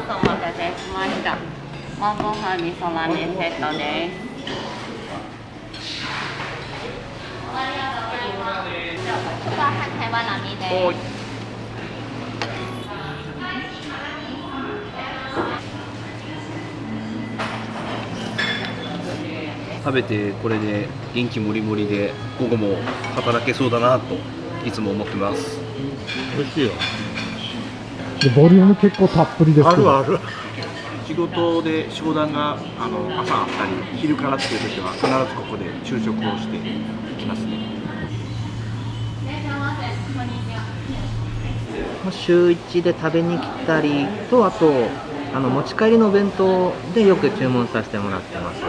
ます。お待たせしました。晩ご飯味噌ラーメンセットです。这个汉台湾ラーメンです。食べてこれで元気もりもりで午後も働けそうだなといつも思ってます。美味しいよ。でボリューム結構たっぷりですけど。ある。仕事で商談が朝あったり昼からっていう時は必ずここで昼食をしてきますね。週1で食べに来たりと、あと持ち帰りのお弁当でよく注文させてもらってます。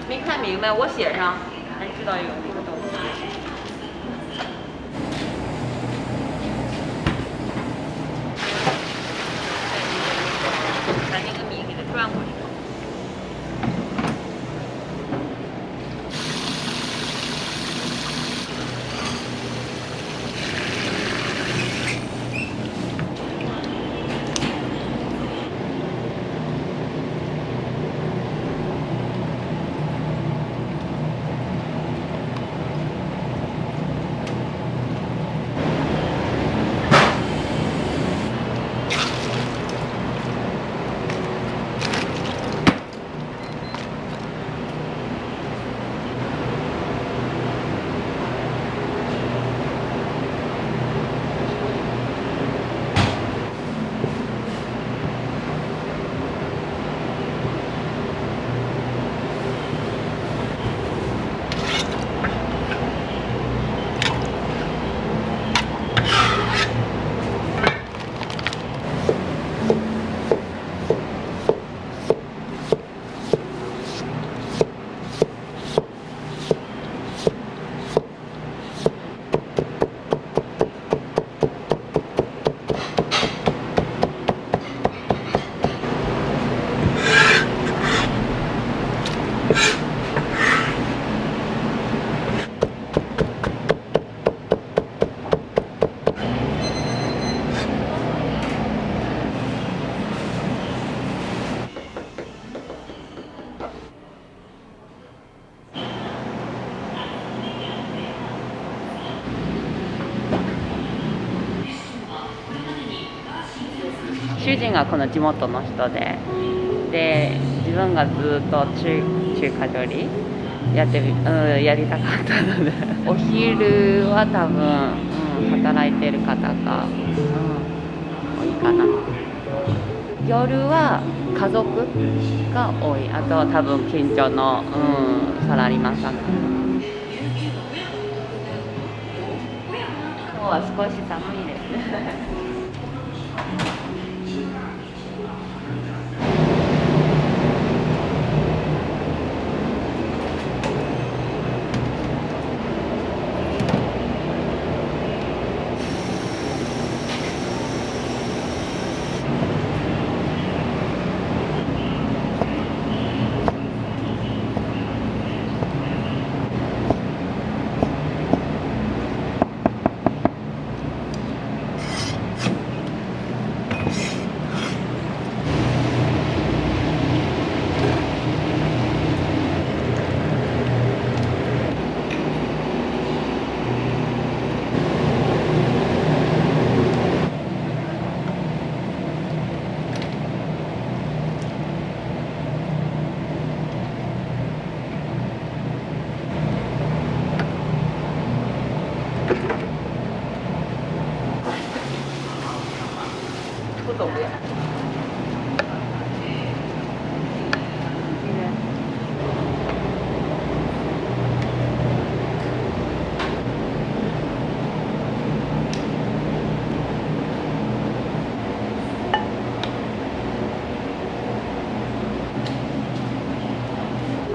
没看明白，我写上，才知道有这个东西。把那个米给它转过去。主人がこの地元の人で、自分がずっと中華料理やりたかったのでお昼は多分、働いてる方が、多いかな。夜は家族が多い。あと多分近所の、サラリーマンさん。今日は少し寒いですね。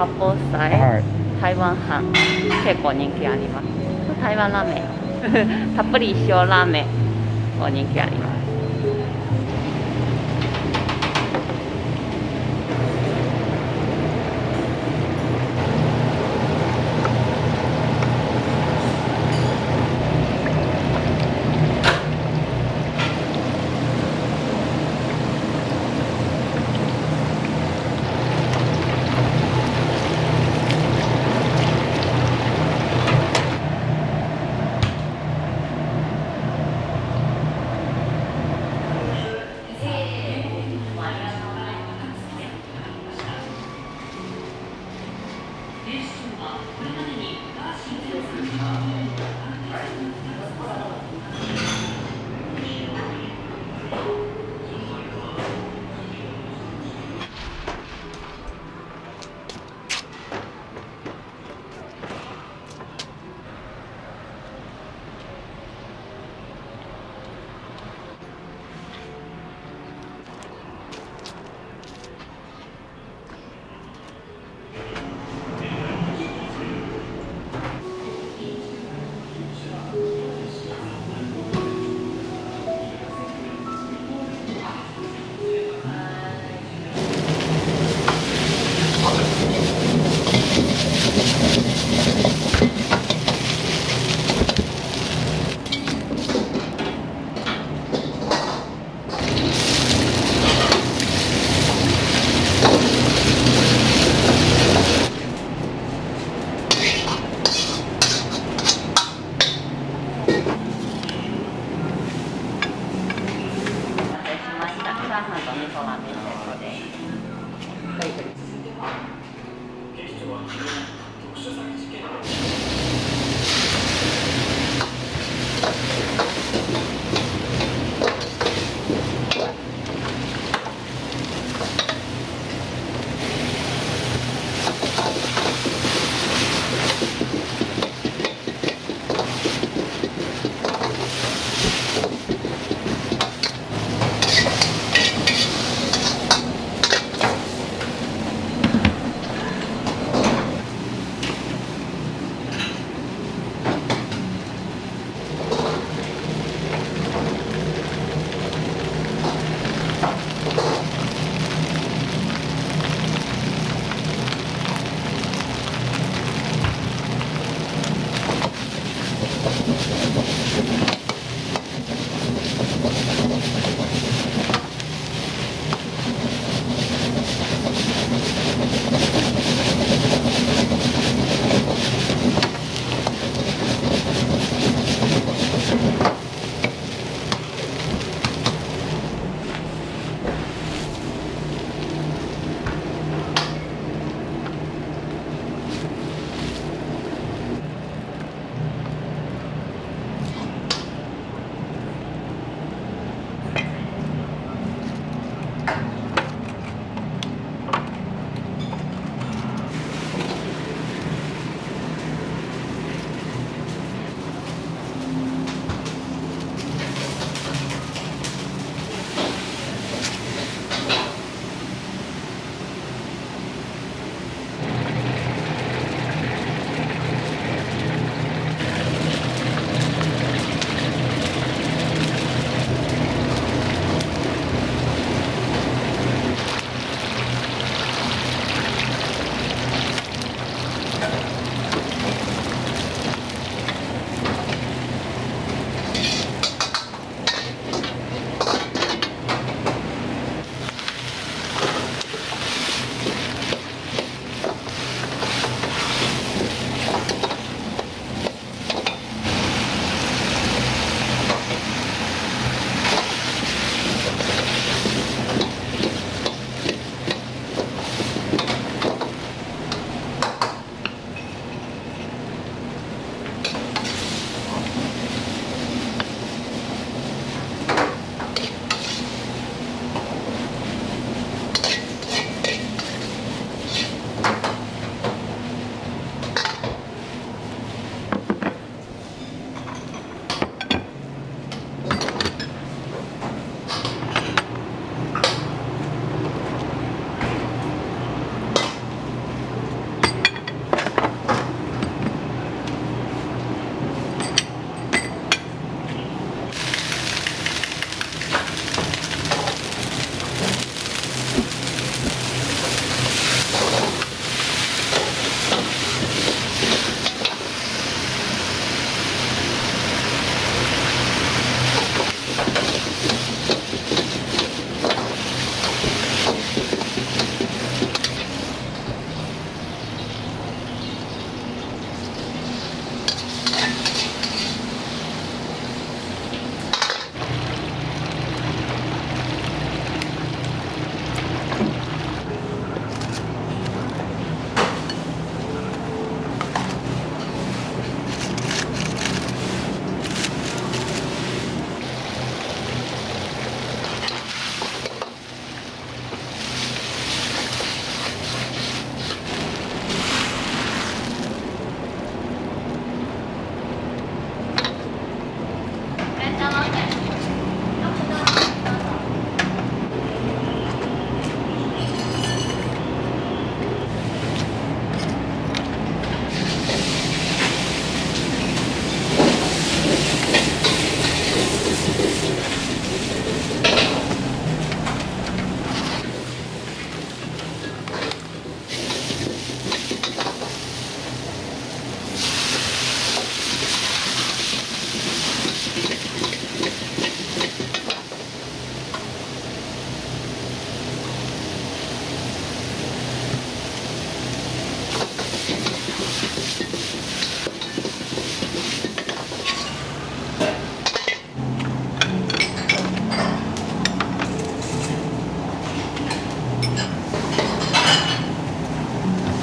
八宝菜、はい。台湾飯結構人気あります。台湾ラーメンたっぷり塩ラーメンも人気あります。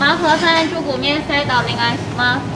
麻婆山猪骨面サイドお願いします。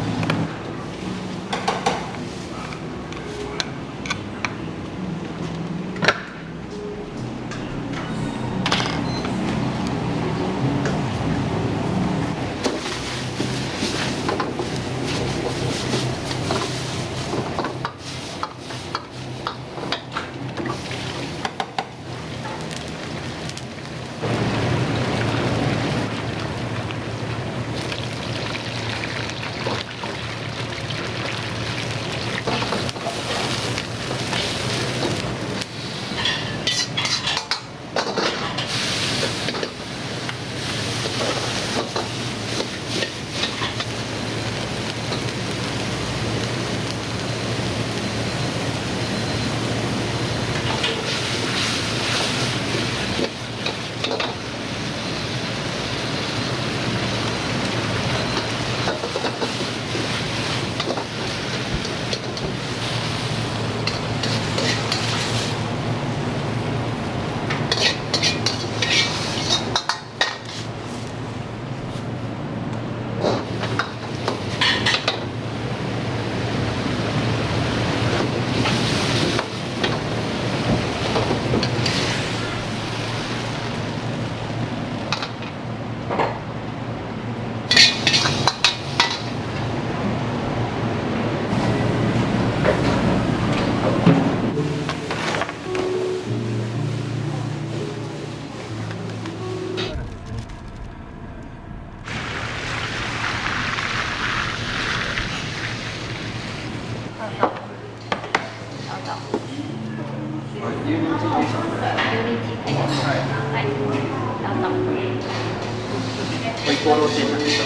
ホイコーローシートでした。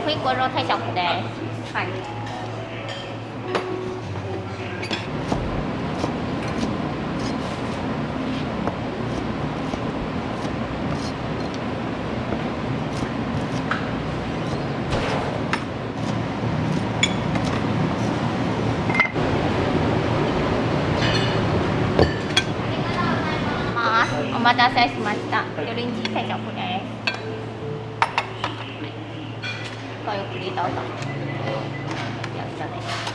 ホイコーロー定食です。はい。お待たせしました。魚リンチ定食です。ごゆっくりどうぞ。よいしょです。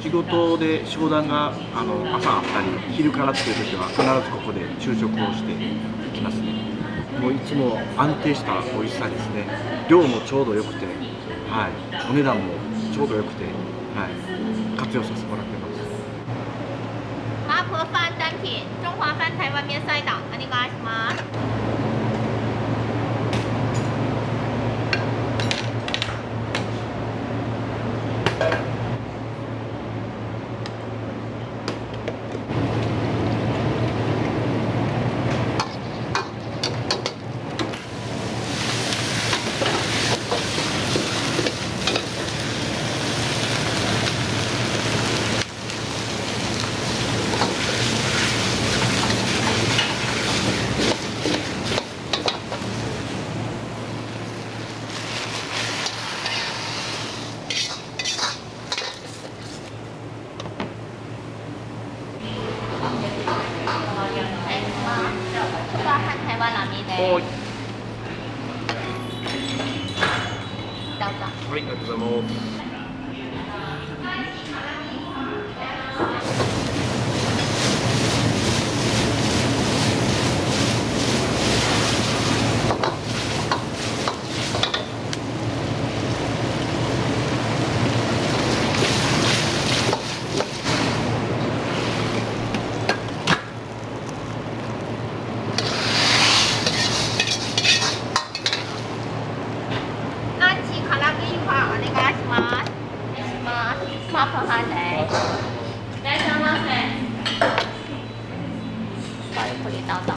仕事で商談が朝あったり昼からっていう時は必ずここで昼食をしてきますね。もういつも安定した美味しさですね。量もちょうどよくて、はい、お値段もちょうどよくて、はい、活用させてもらってます。麻婆饭单品、中华饭、台湾面サイダー、お願いします。中華飯、台湾ラーメンです。はい、どうぞ。ありがとうございます。ランチ、唐揚げパン、お願いします。お願いします。麻婆飯です。いらっしゃいませ。ごゆっくりどうぞ。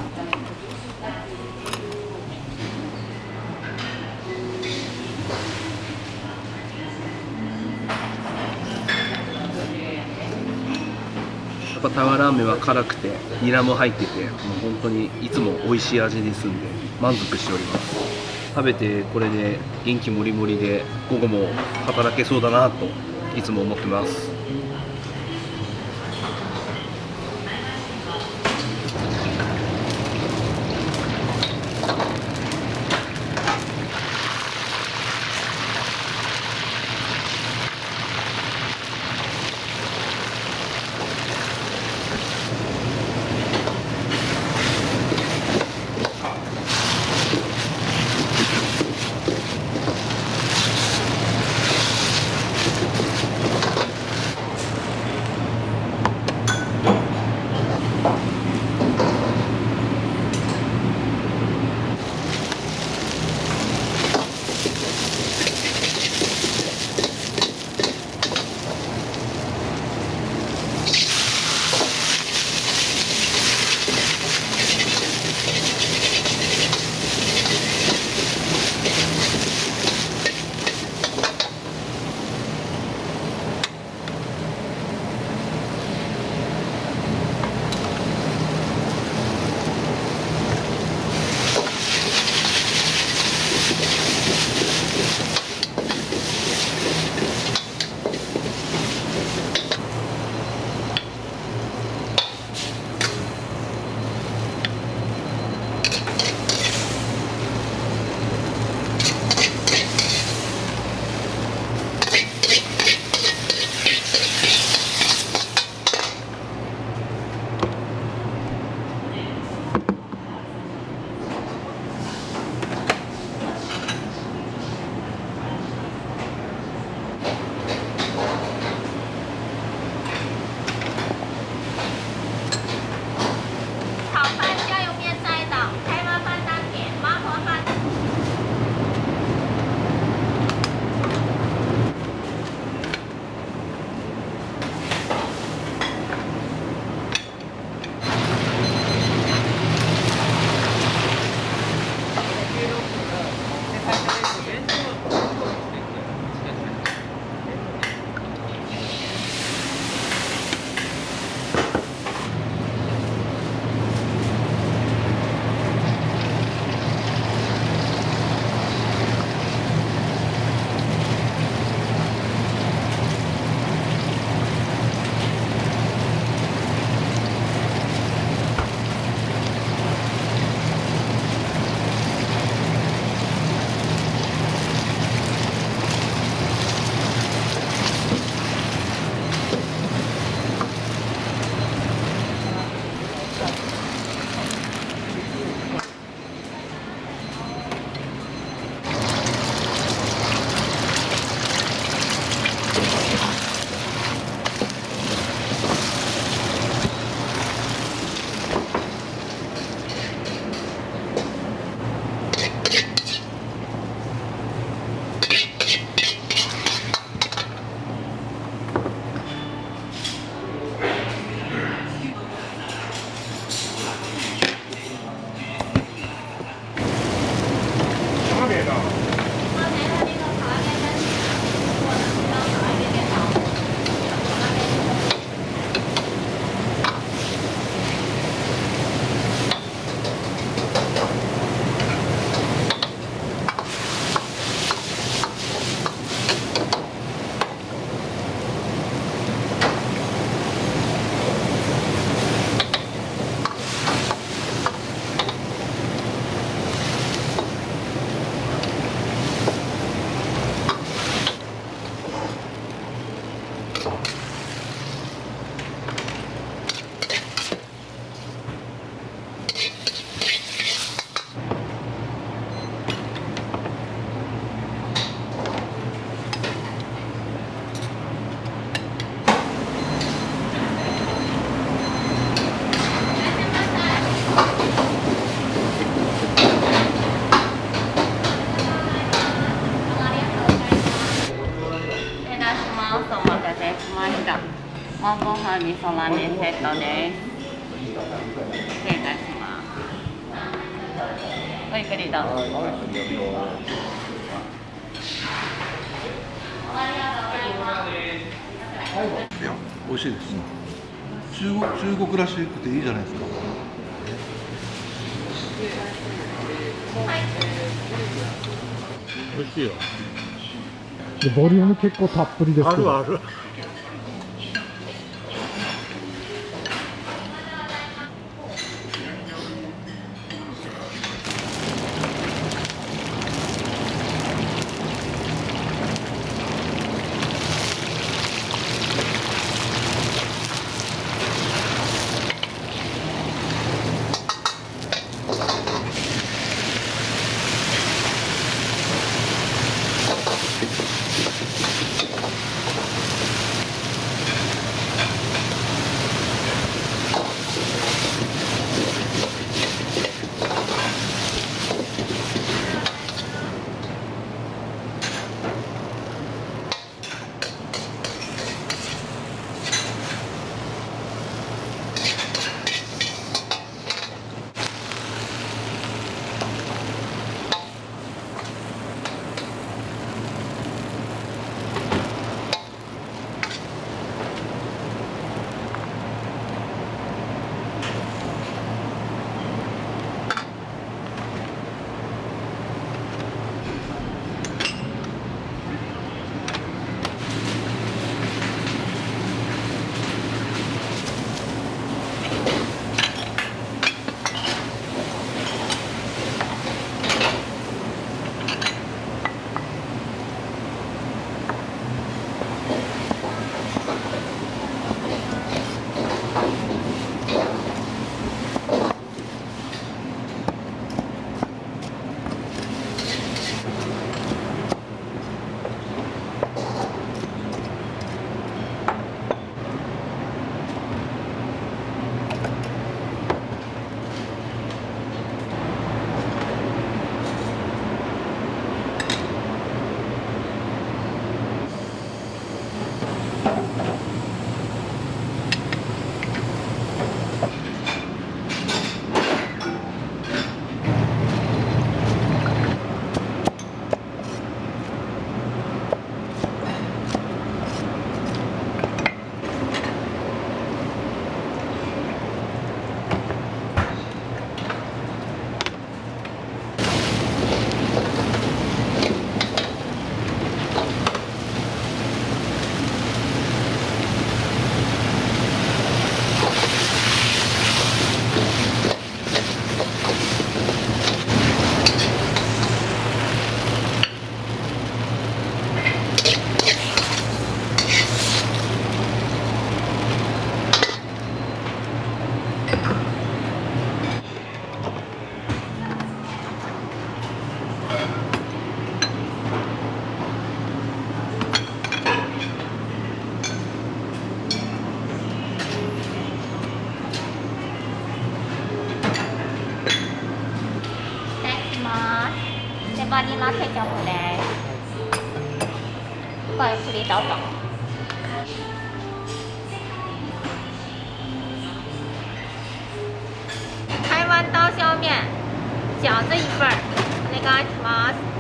やっぱ台湾ラーメンは辛くてニラも入ってて、もう本当にいつも美味しい味ですんで満足しております。食べてこれで元気もりもりで午後も働けそうだなといつも思ってます。した晩ご飯味噌ラーメンセットです失礼いたしますごゆっくりどうぞいや、美味しいです。中国らしくていいじゃないですか。美味しいよ。でボリューム結構たっぷりですけど。ある。バニラケチャップです。ごゆっくりどうぞ。台湾刀削面，饺子一份儿，お願いします。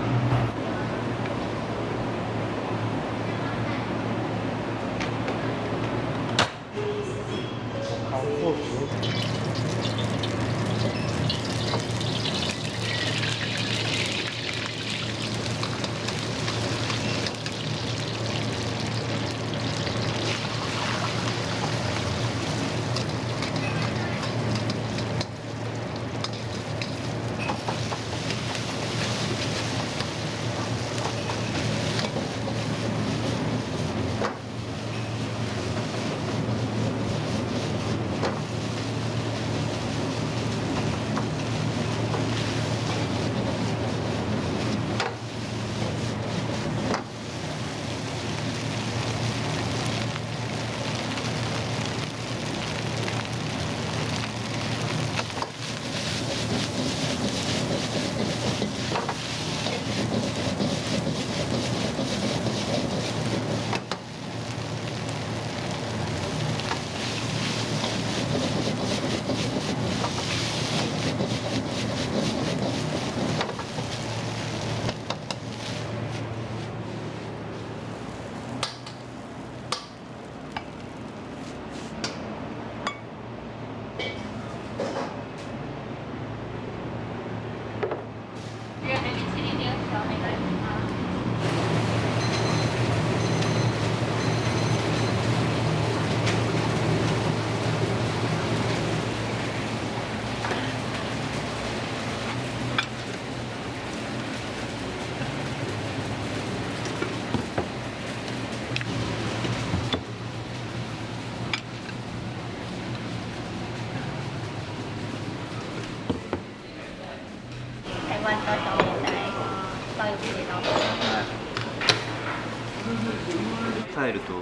えると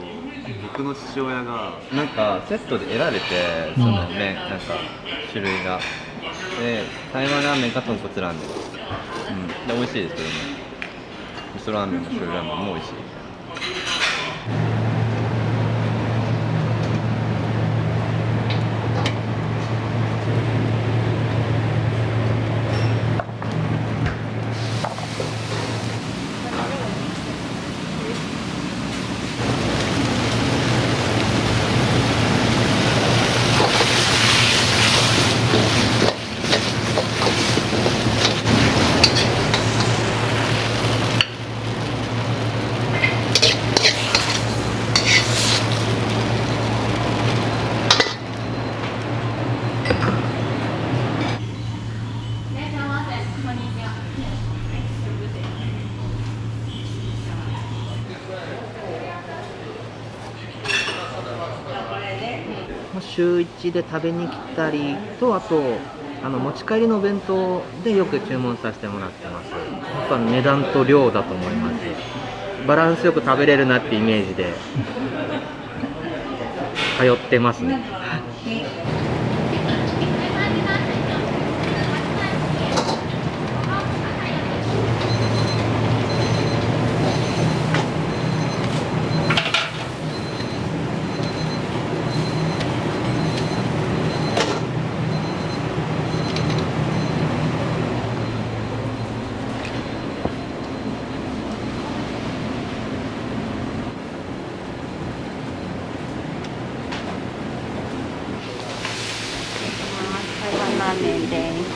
僕の父親がなんかセットで選べて、その麺、なんか種類が。で、台湾ラーメンか豚骨ラーメン。で、美味しいですけどね。味噌ラーメンも醤油ラーメンも美味しい。週1で食べに来たりと、あと持ち帰りのお弁当でよく注文させてもらってます。やっぱ値段と量だと思います。バランスよく食べれるなってイメージで通ってますね。台湾ラーメンです。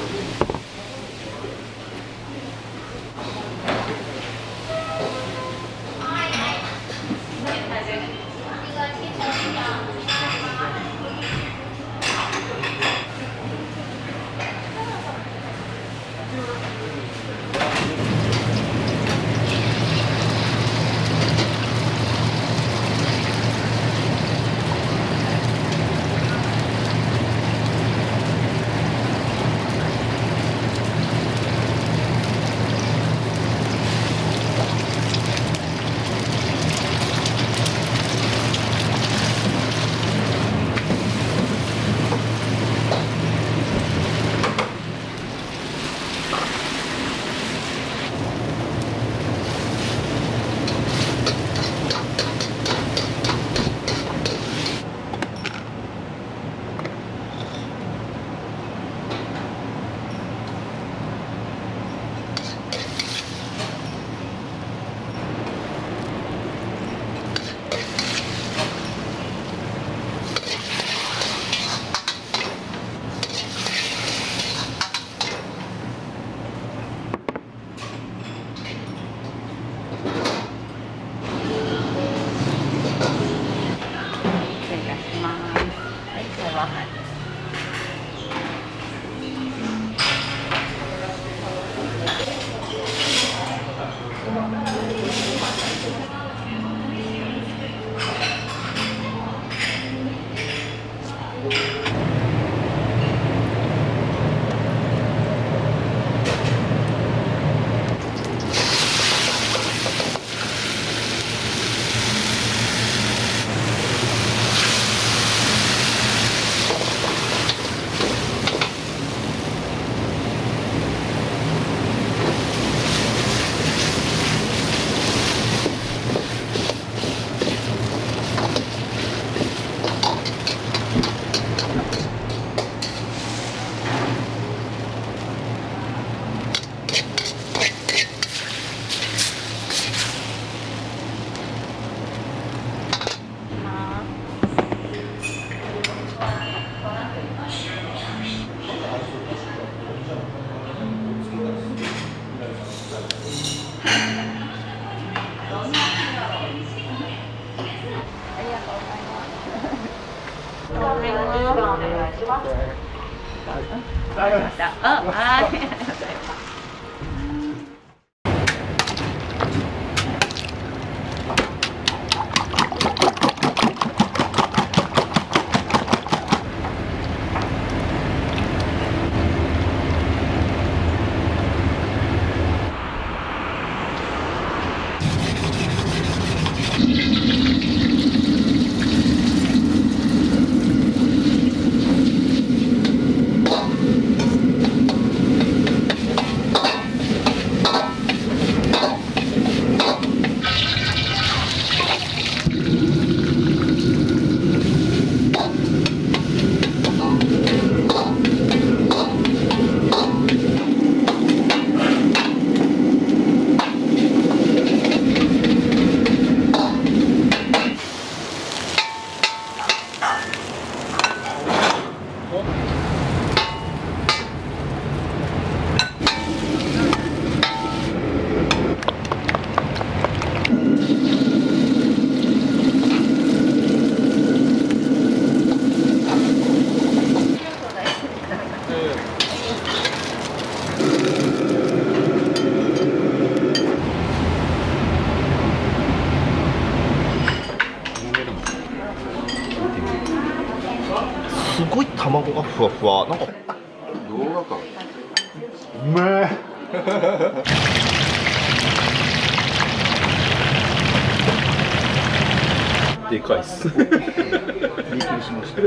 卵がふわふわ。なんか動画か。うめえ。でかいっす。びっくりしました。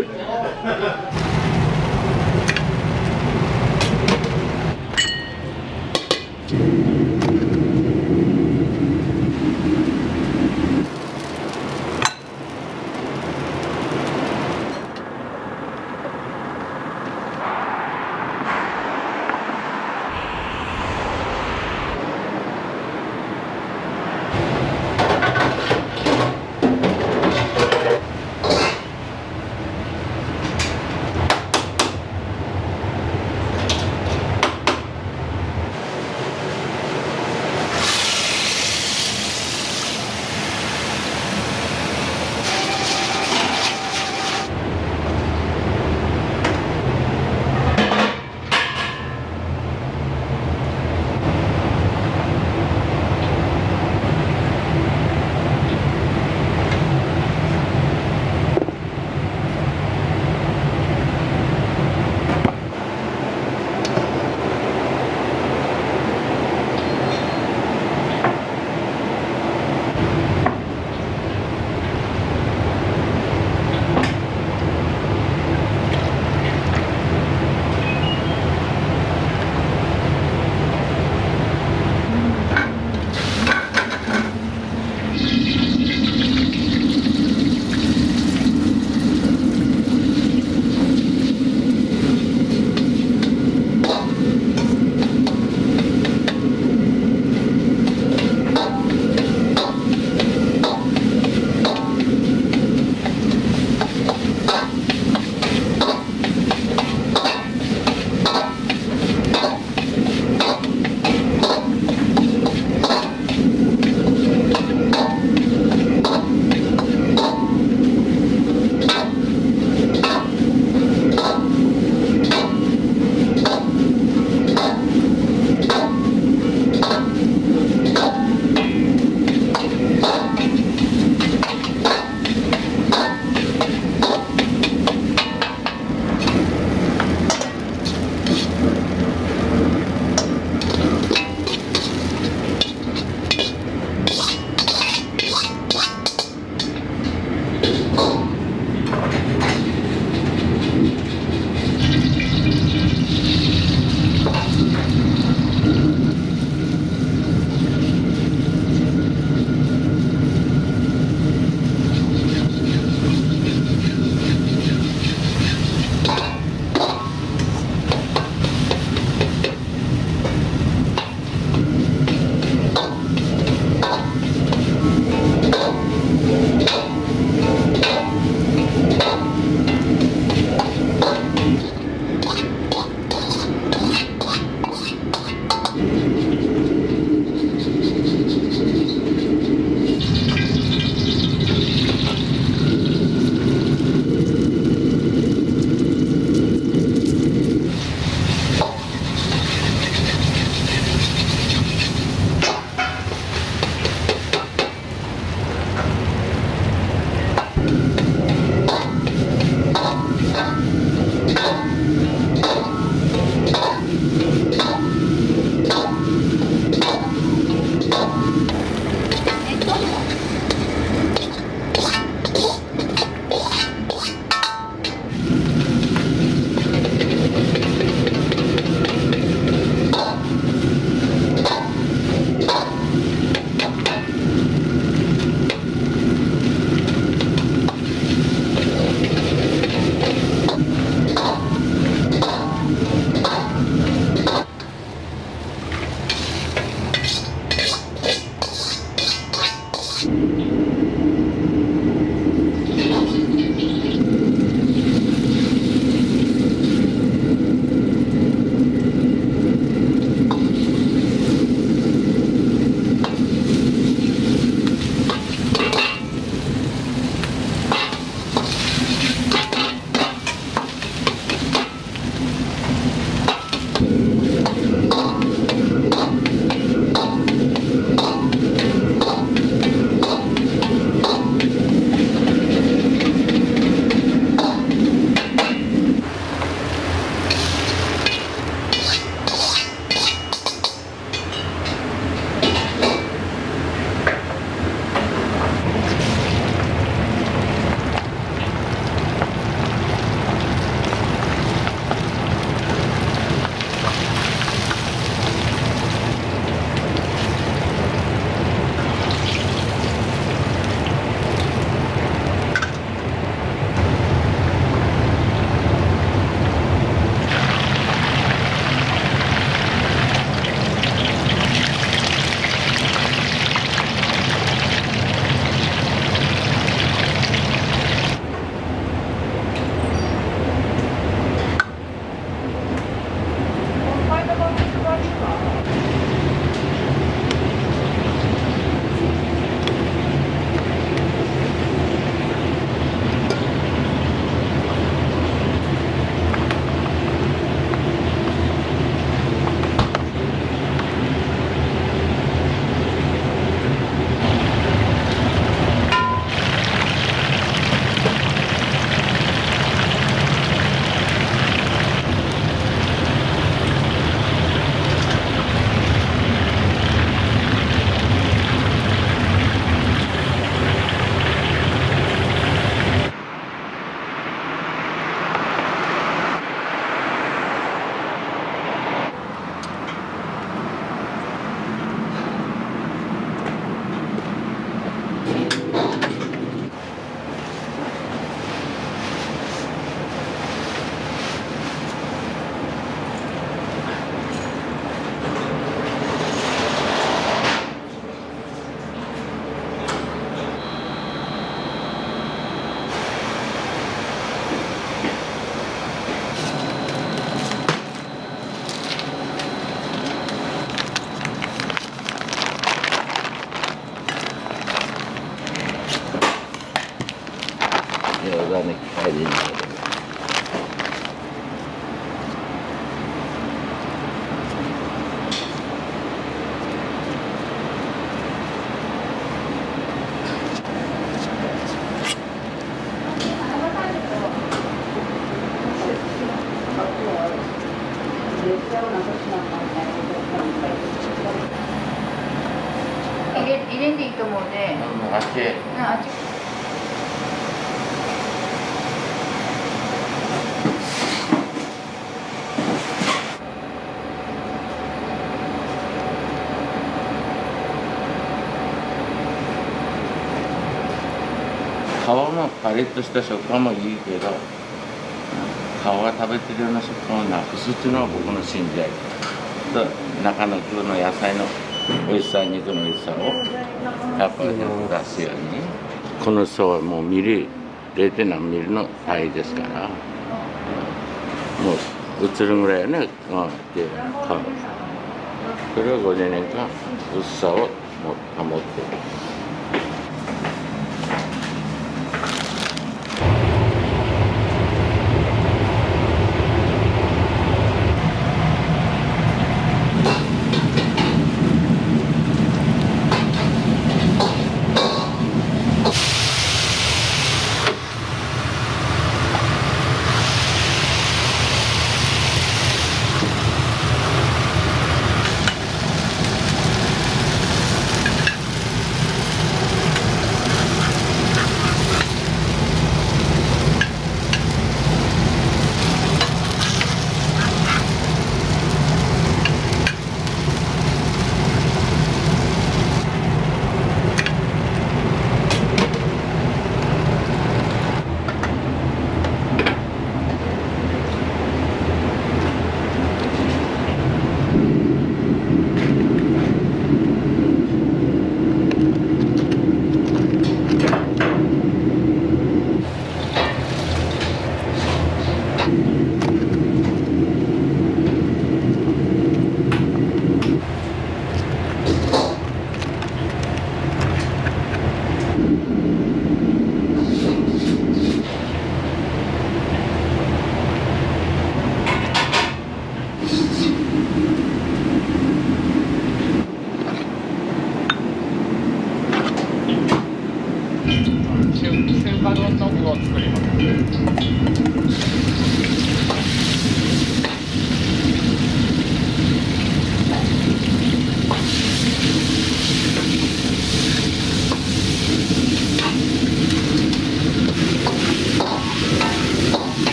そうだね、帰りになる。入れんでいいと思うね。あっち。あっち。皮もパリッとした食感もいいけど、皮が食べてるような食感をなくすっていうのは僕の信頼と、中の具の野菜の美味しさ、肉の美味しさをやっぱり出すように。この層はもうミリ 0. 何ミリの単位ですから、もう映るぐらいはね、でそれを50年間薄さを保ってる。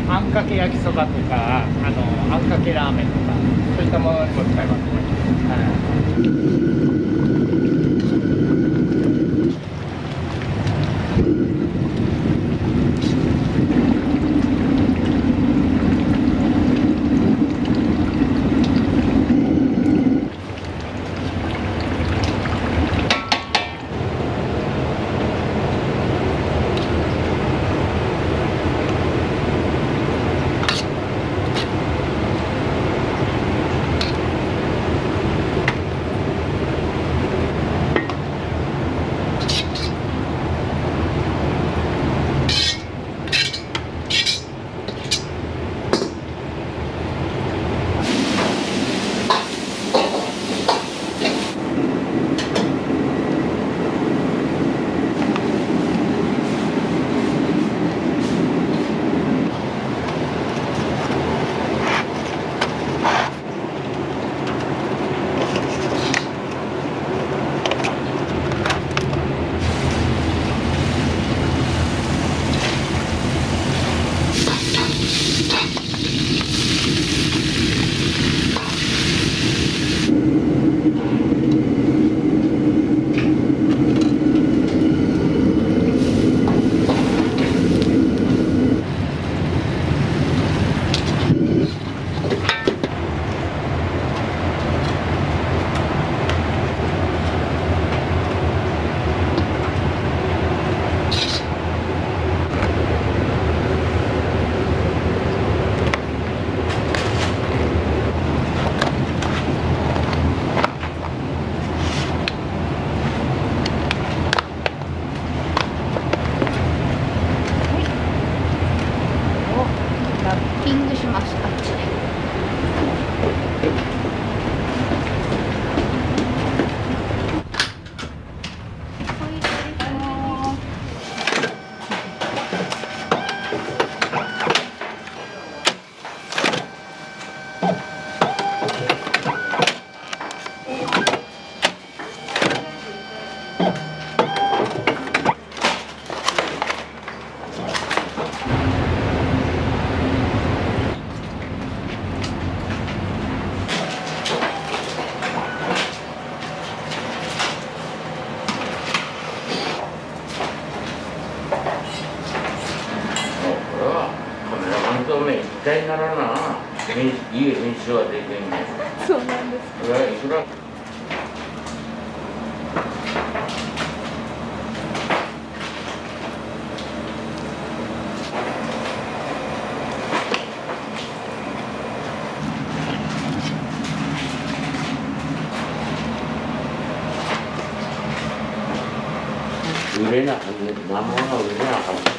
あんかけ焼きそばとか、あんかけラーメンとか、そういったものにも使いますね。ピングします、あっちで。絶対ならな、いい練習はできんね。そうなんです。それはいくら売れなくて、生が売れなかった。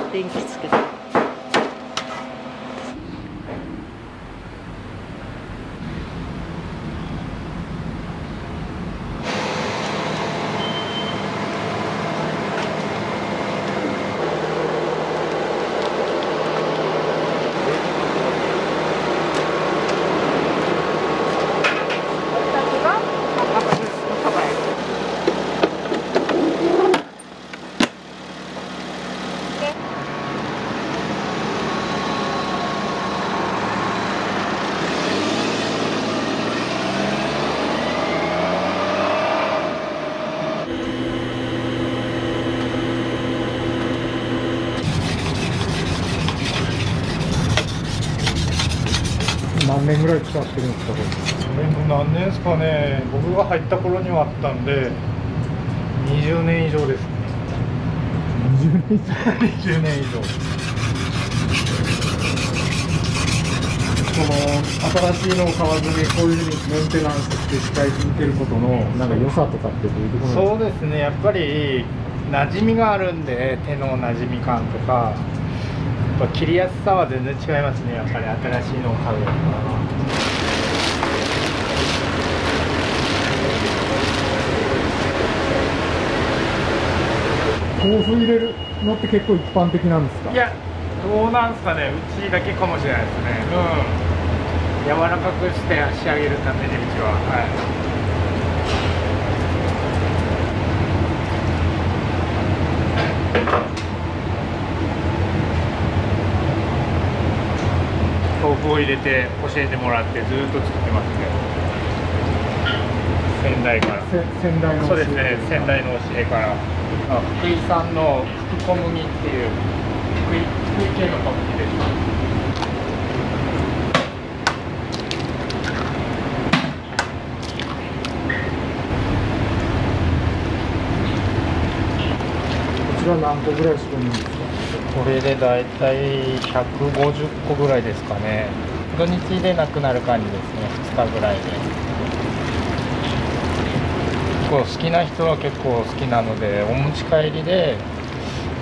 電気つけて。何年ぐらい使ってるんですか、これ。何年ですかね、僕が入った頃にはあったんで、20年以上ですね。20年以上20年以上。その新しいのを買わずにこういうふうにメンテナンスして使い続けることのなんか良さとかってどういうところなんですか。そうですね、やっぱり馴染みがあるんで、手の馴染み感とか、やっぱ切りやすさは全然違いますね、やっぱり新しいのを買うよりは。豆腐入れるのって結構一般的なんですか。いや、どうなんですかね、うちだけかもしれないですね。柔らかくして仕上げるために、うちは。豆腐を入れて教えてもらってずっと作ってますね。先代から。先代の。そうですね、先代の教えから。福井産の福小麦っていう福井系の小麦です。こちら何個ぐらい仕込むんですか。これでだいたい150個ぐらいですかね。土日でなくなる感じですね、2日ぐらいで。好きな人は結構好きなので、お持ち帰りで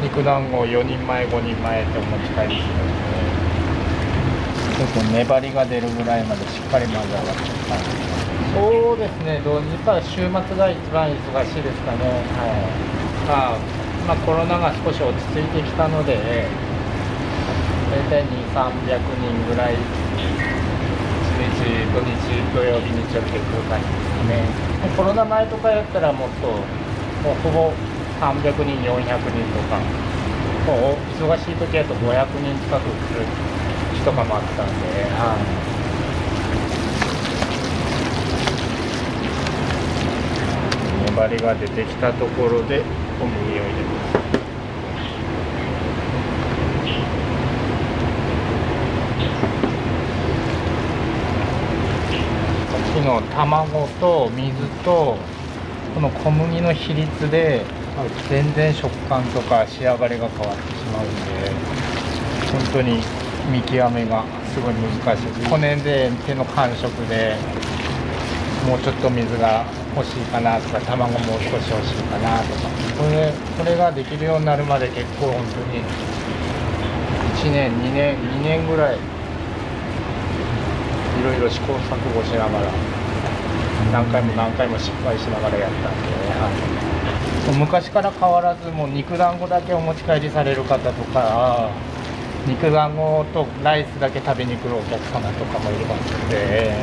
肉団子4人前5人前ってお持ち帰りするので、ちょっと粘りが出るぐらいまでしっかり混ぜ合わせて感じ。そうですね、土日は週末が一番忙しいですかね。コロナが少し落ち着いてきたので、大体200、300人ぐらい土曜日日曜日で来る感じですね。コロナ前とかやったらもっと、もうほぼ300人、400人とか、もう忙しい時だと500人近く来る日とかもあったんで、粘りが出てきたところで小麦を入れます。さっきの卵と水とこの小麦の比率で全然食感とか仕上がりが変わってしまうんで、本当に見極めがすごい難しい。骨で手の感触でもうちょっと水が欲しいかなとか、卵もう少し欲しいかなとか、これができるようになるまで結構本当に1年2年ぐらいいろいろ試行錯誤しながら何回も失敗しながらやったんで、昔から変わらずもう肉団子だけお持ち帰りされる方とか、肉団子とライスだけ食べに来るお客様とかもいますので、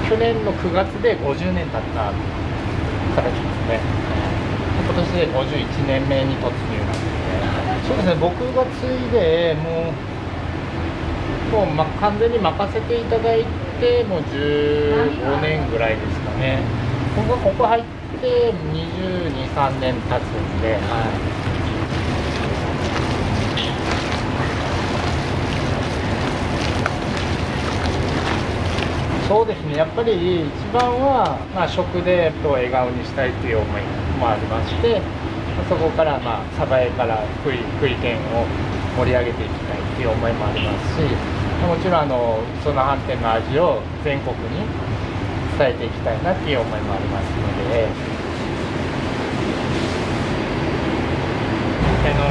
去年の9月で50年経った形ですね。今年で51年目に突入なんで、そうですね、僕が継いでもう完全に任せていただいてもう15年ぐらいですかね。僕がここ入って22、3年経つんで、そうですね、やっぱり一番は、食で人を笑顔にしたいという思いもありまして、そこから鯖江から福井県を盛り上げていきたいという思いもありますし、もちろんその飯店の味を全国に伝えていきたいなっていう思いもありますので、手の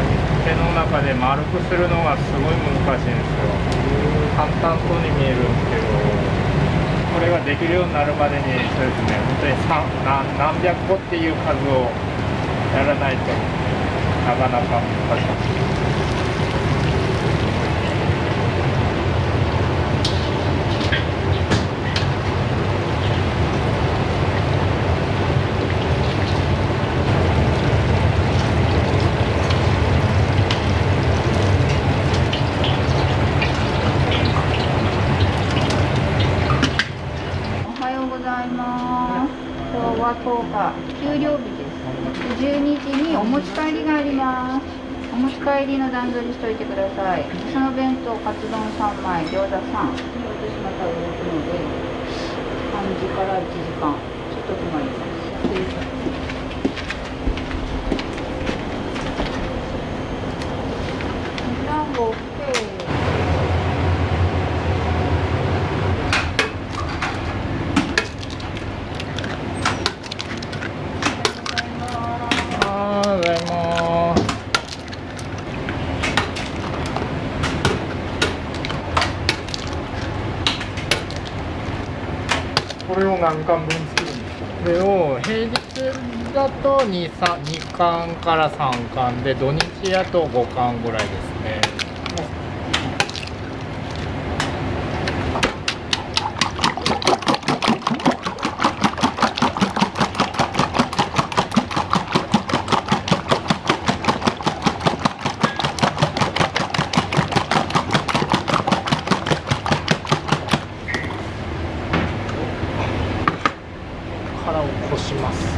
中で丸くするのがすごい難しいんですよ。簡単そうに見えるんですけど、これができるようになるまでに、そうですね、本当に何百個っていう数をやらないとなかなか難しい。今日は10日、給料日です。12時にお持ち帰りがあります。お持ち帰りの段取りしといてください。その弁当、カツ丼3枚、餃子3。私また動くので、3時から1時間、ちょっと決まります。卵 OK。これを何貫分作るんですか？これを平日だと2貫から3貫で、土日だと5貫ぐらいですね。殻をこします。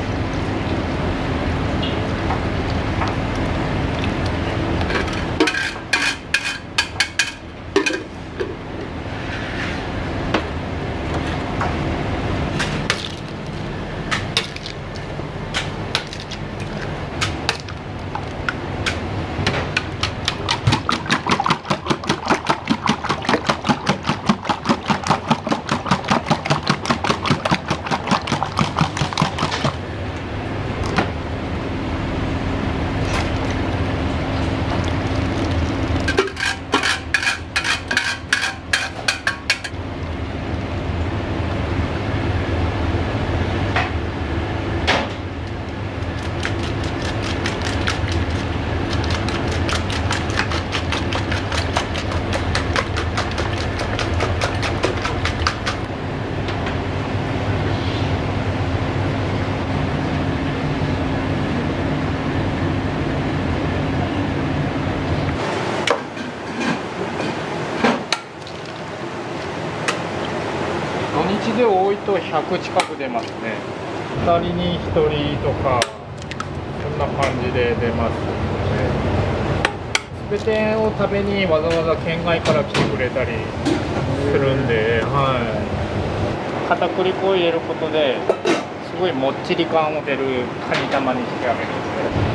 土日で多いと100近く出ますね。2人に1人とかそんな感じで出ますので、スペテンを食べにわざわざ県外から来てくれたりするんで、はい、片栗粉を入れることですごいもっちり感を出るカニ玉に仕上げるんですね。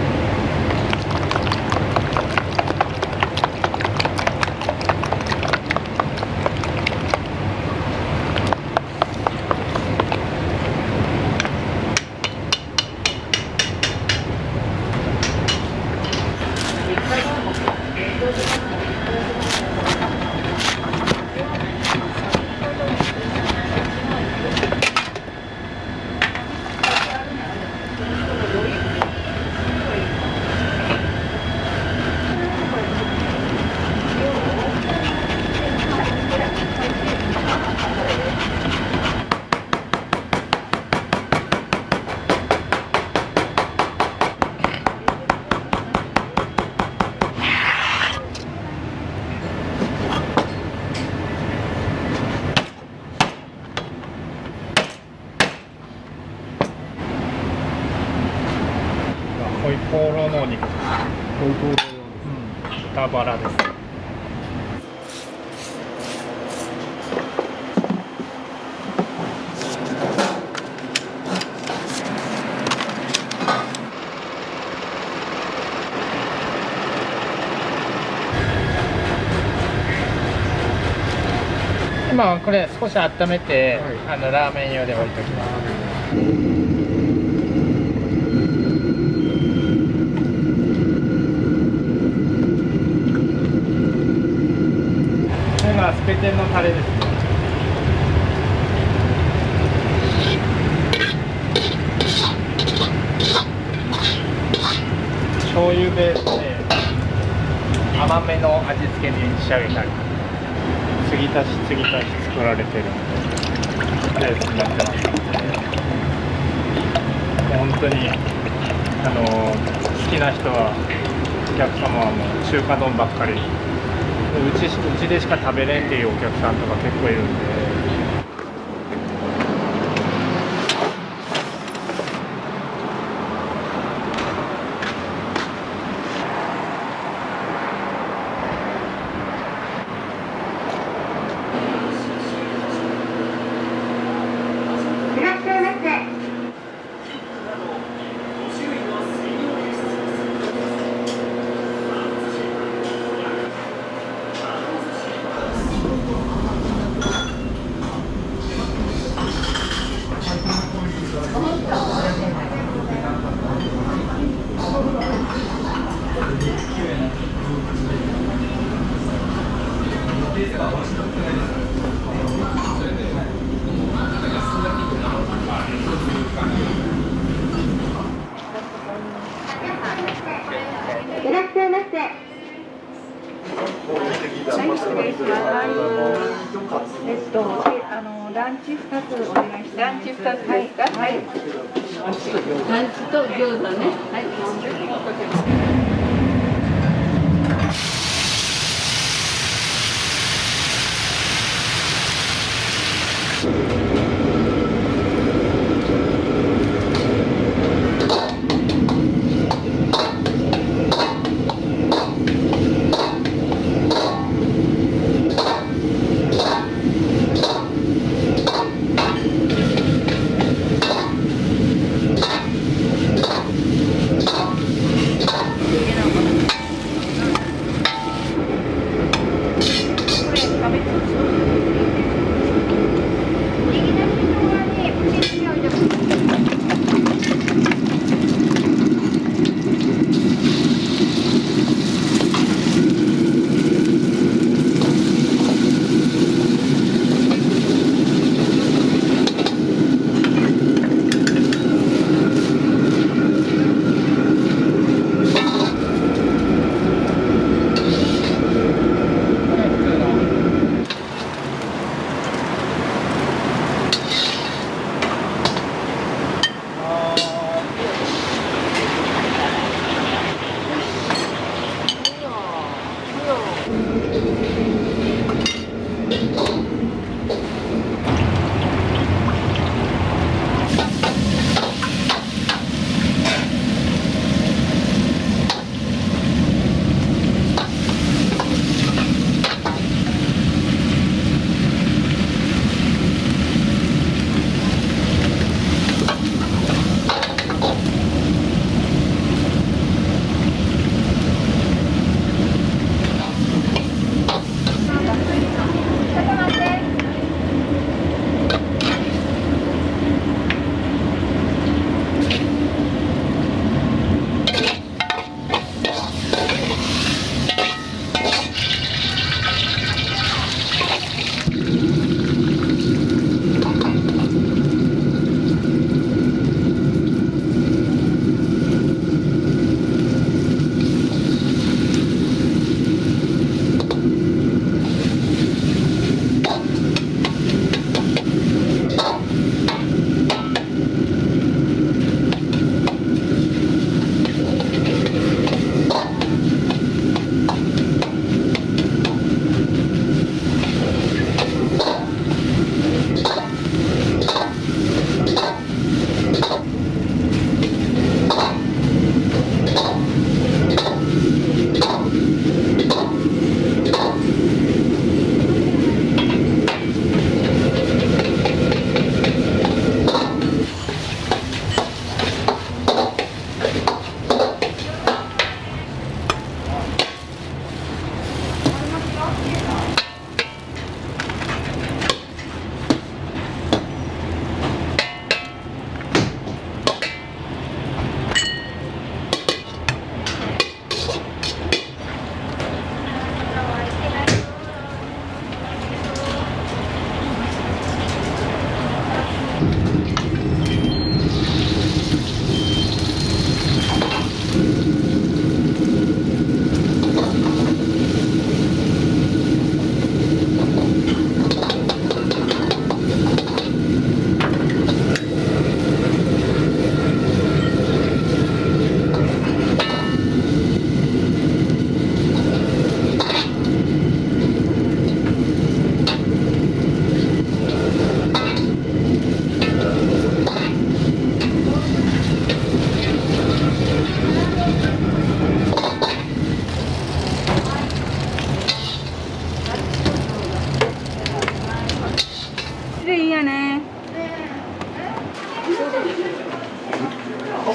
ホイコーローのお肉です。ホイコーロー用です。豚バラです。今これ少し温めて、ラーメン用で置いておきます。スペテンのタレですね。醤油ベースで甘めの味付けに仕上げたり、継ぎ足し継ぎ足し作られてるのでベースになってます。本当に好きな人はお客様はもう中華丼ばっかり。うちでしか食べれんっていうお客さんとか結構いるんで。ランチ2つお願いします。ランチ2つですか？はい。ランチと餃子ね。はい。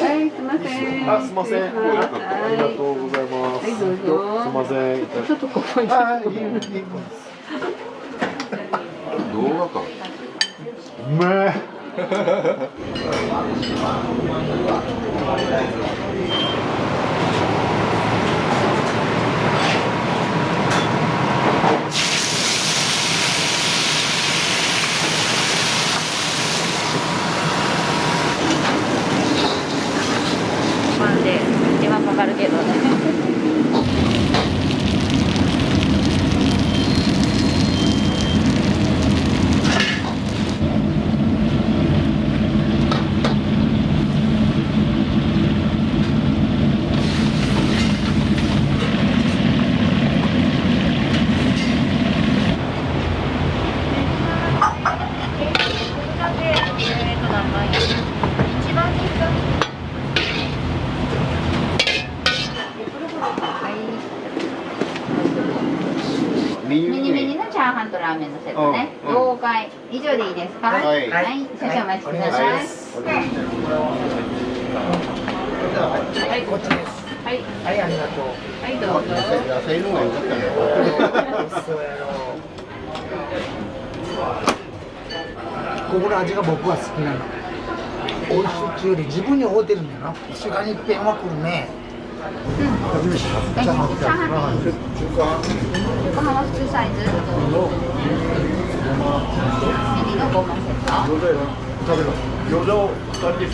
はい、すみません。あ、すみません。ありがとうございます。はい、どうぞ。すみません。ちょっとここに。あ、いい動画か。うめえ。まあで手間かかるけどね。ミニミニのチャーハンとラーメンのセットね。了解。以上でいいですか。はい。はい。少々お待ちください。はい、こっちです。はい。はい、ありがとう。はい、どうぞ。野菜の方が良かったね。そうやろ。ここの味が僕は好きなの。美味しいっていうより自分に合うてるんだよな。1週間に一遍は来るね。チャーハン。中華は普通サイズ。ミニのごまセット。餃子を2人で1つ。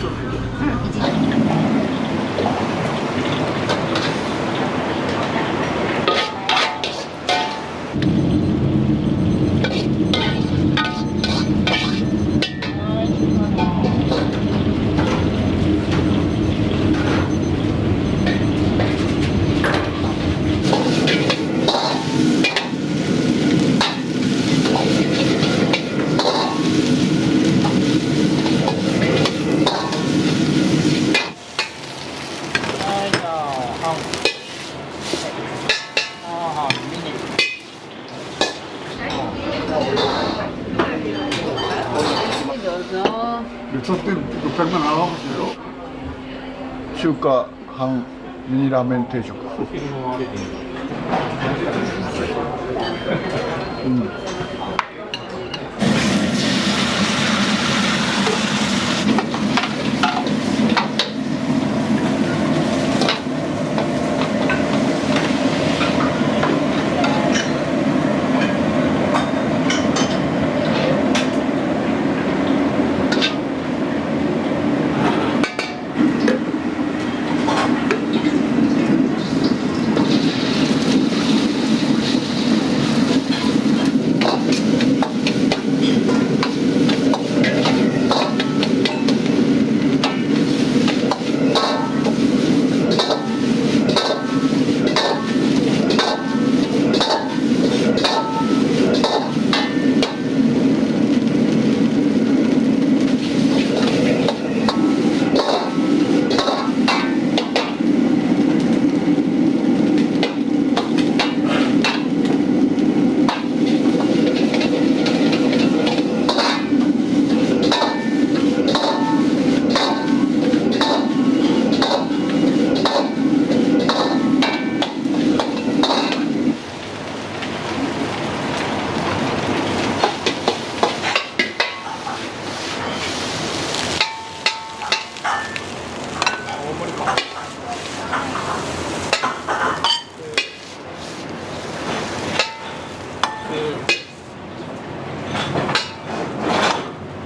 中華半ミニラーメン定食。うん。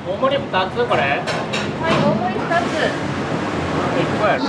大盛り2つこれ？はい、大盛り2つ。1個やろ。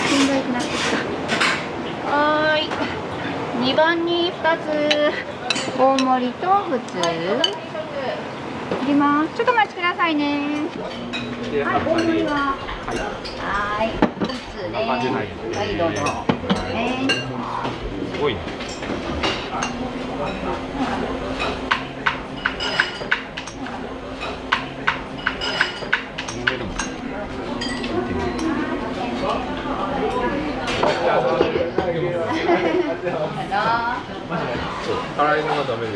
券が良くなってきた。はーい。2番に2つ。大盛りと普通。切ります。ちょっとお待ちくださいね。はい、大盛りは。はい。普通ね。はい、どうぞ。ね。すごいね。辛いのがダメで。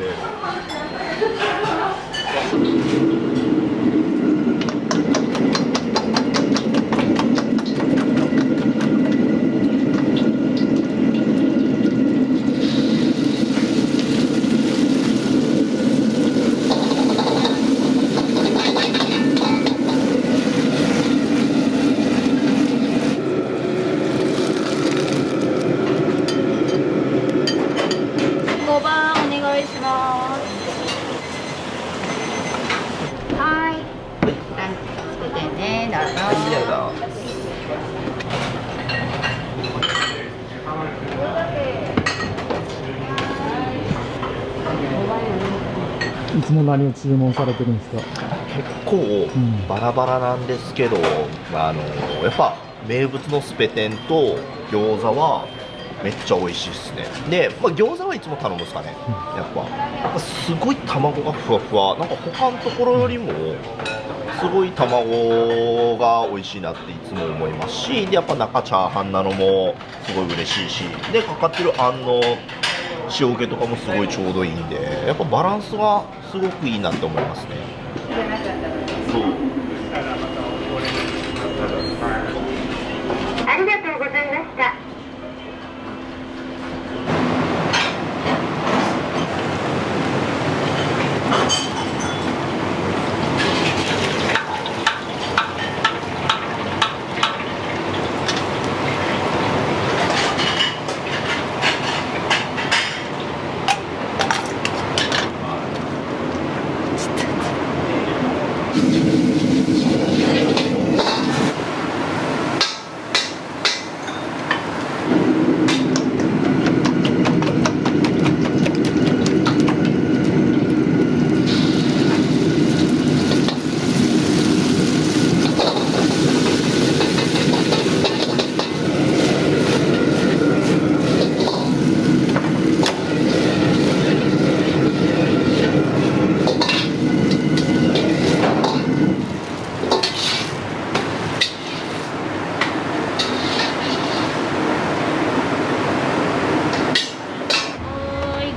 5番お願いします。はい。ランチつけてね、どうぞ。いつも何を注文されてるんですか？結構バラバラなんですけど、やっぱ名物のスペテンと餃子はめっちゃ美味しいですね。で、餃子はいつも頼むんですかね。やっぱすごい卵がふわふわ、なんか他のところよりもすごい卵が美味しいなっていつも思いますし、でやっぱ中チャーハンなのもすごい嬉しいし、でかかってるあんの塩気とかもすごいちょうどいいんで、やっぱバランスがすごくいいなって思いますね。そう。ありがとうございました。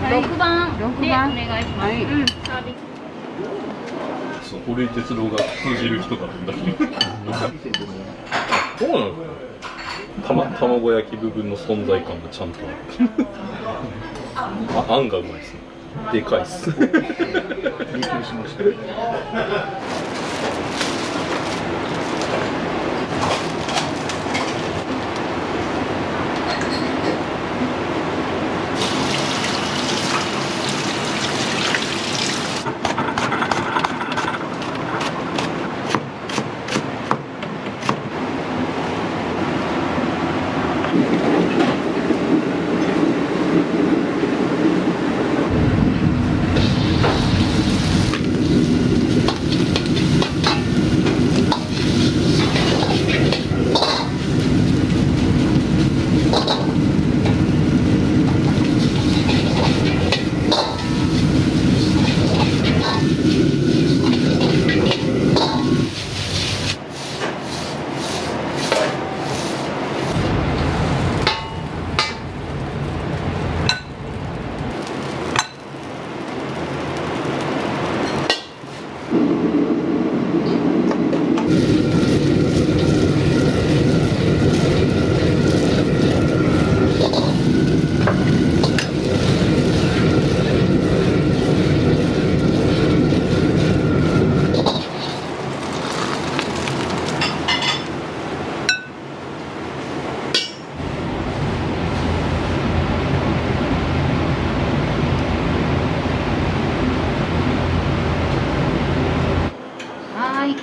6番でお願いします。そう、堀井哲郎が通じる人だったんだけど。そうなの？卵焼き部分の存在感がちゃんとある。あんがうまいですね。でかいっす。びっくりしました。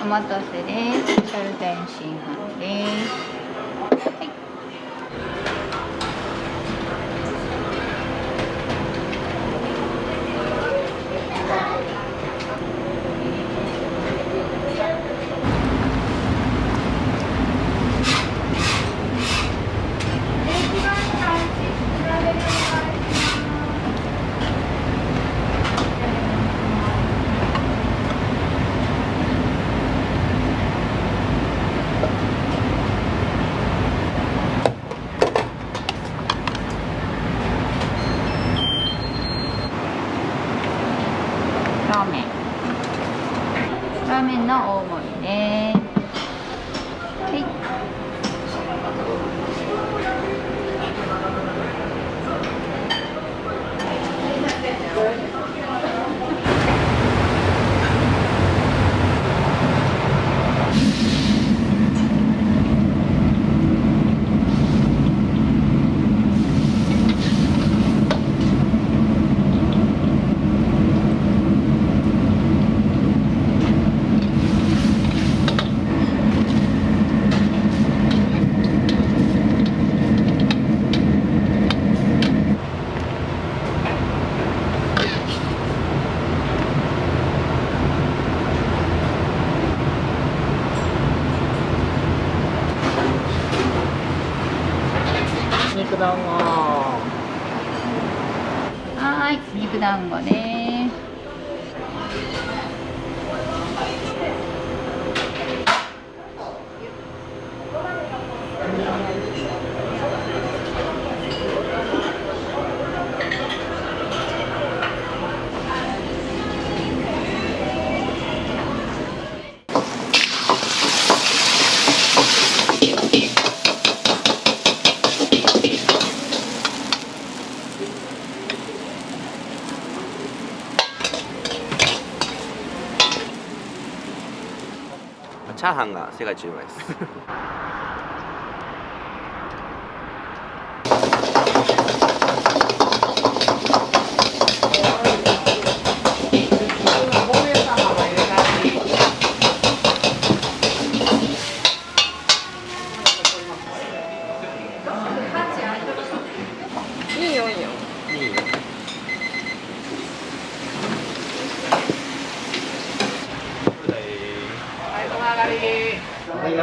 お待たせです。スペシャル天津飯です。はい。肉団子。はーい、肉団子ね。チャーハンが世界一うまいです。いいよいいよ。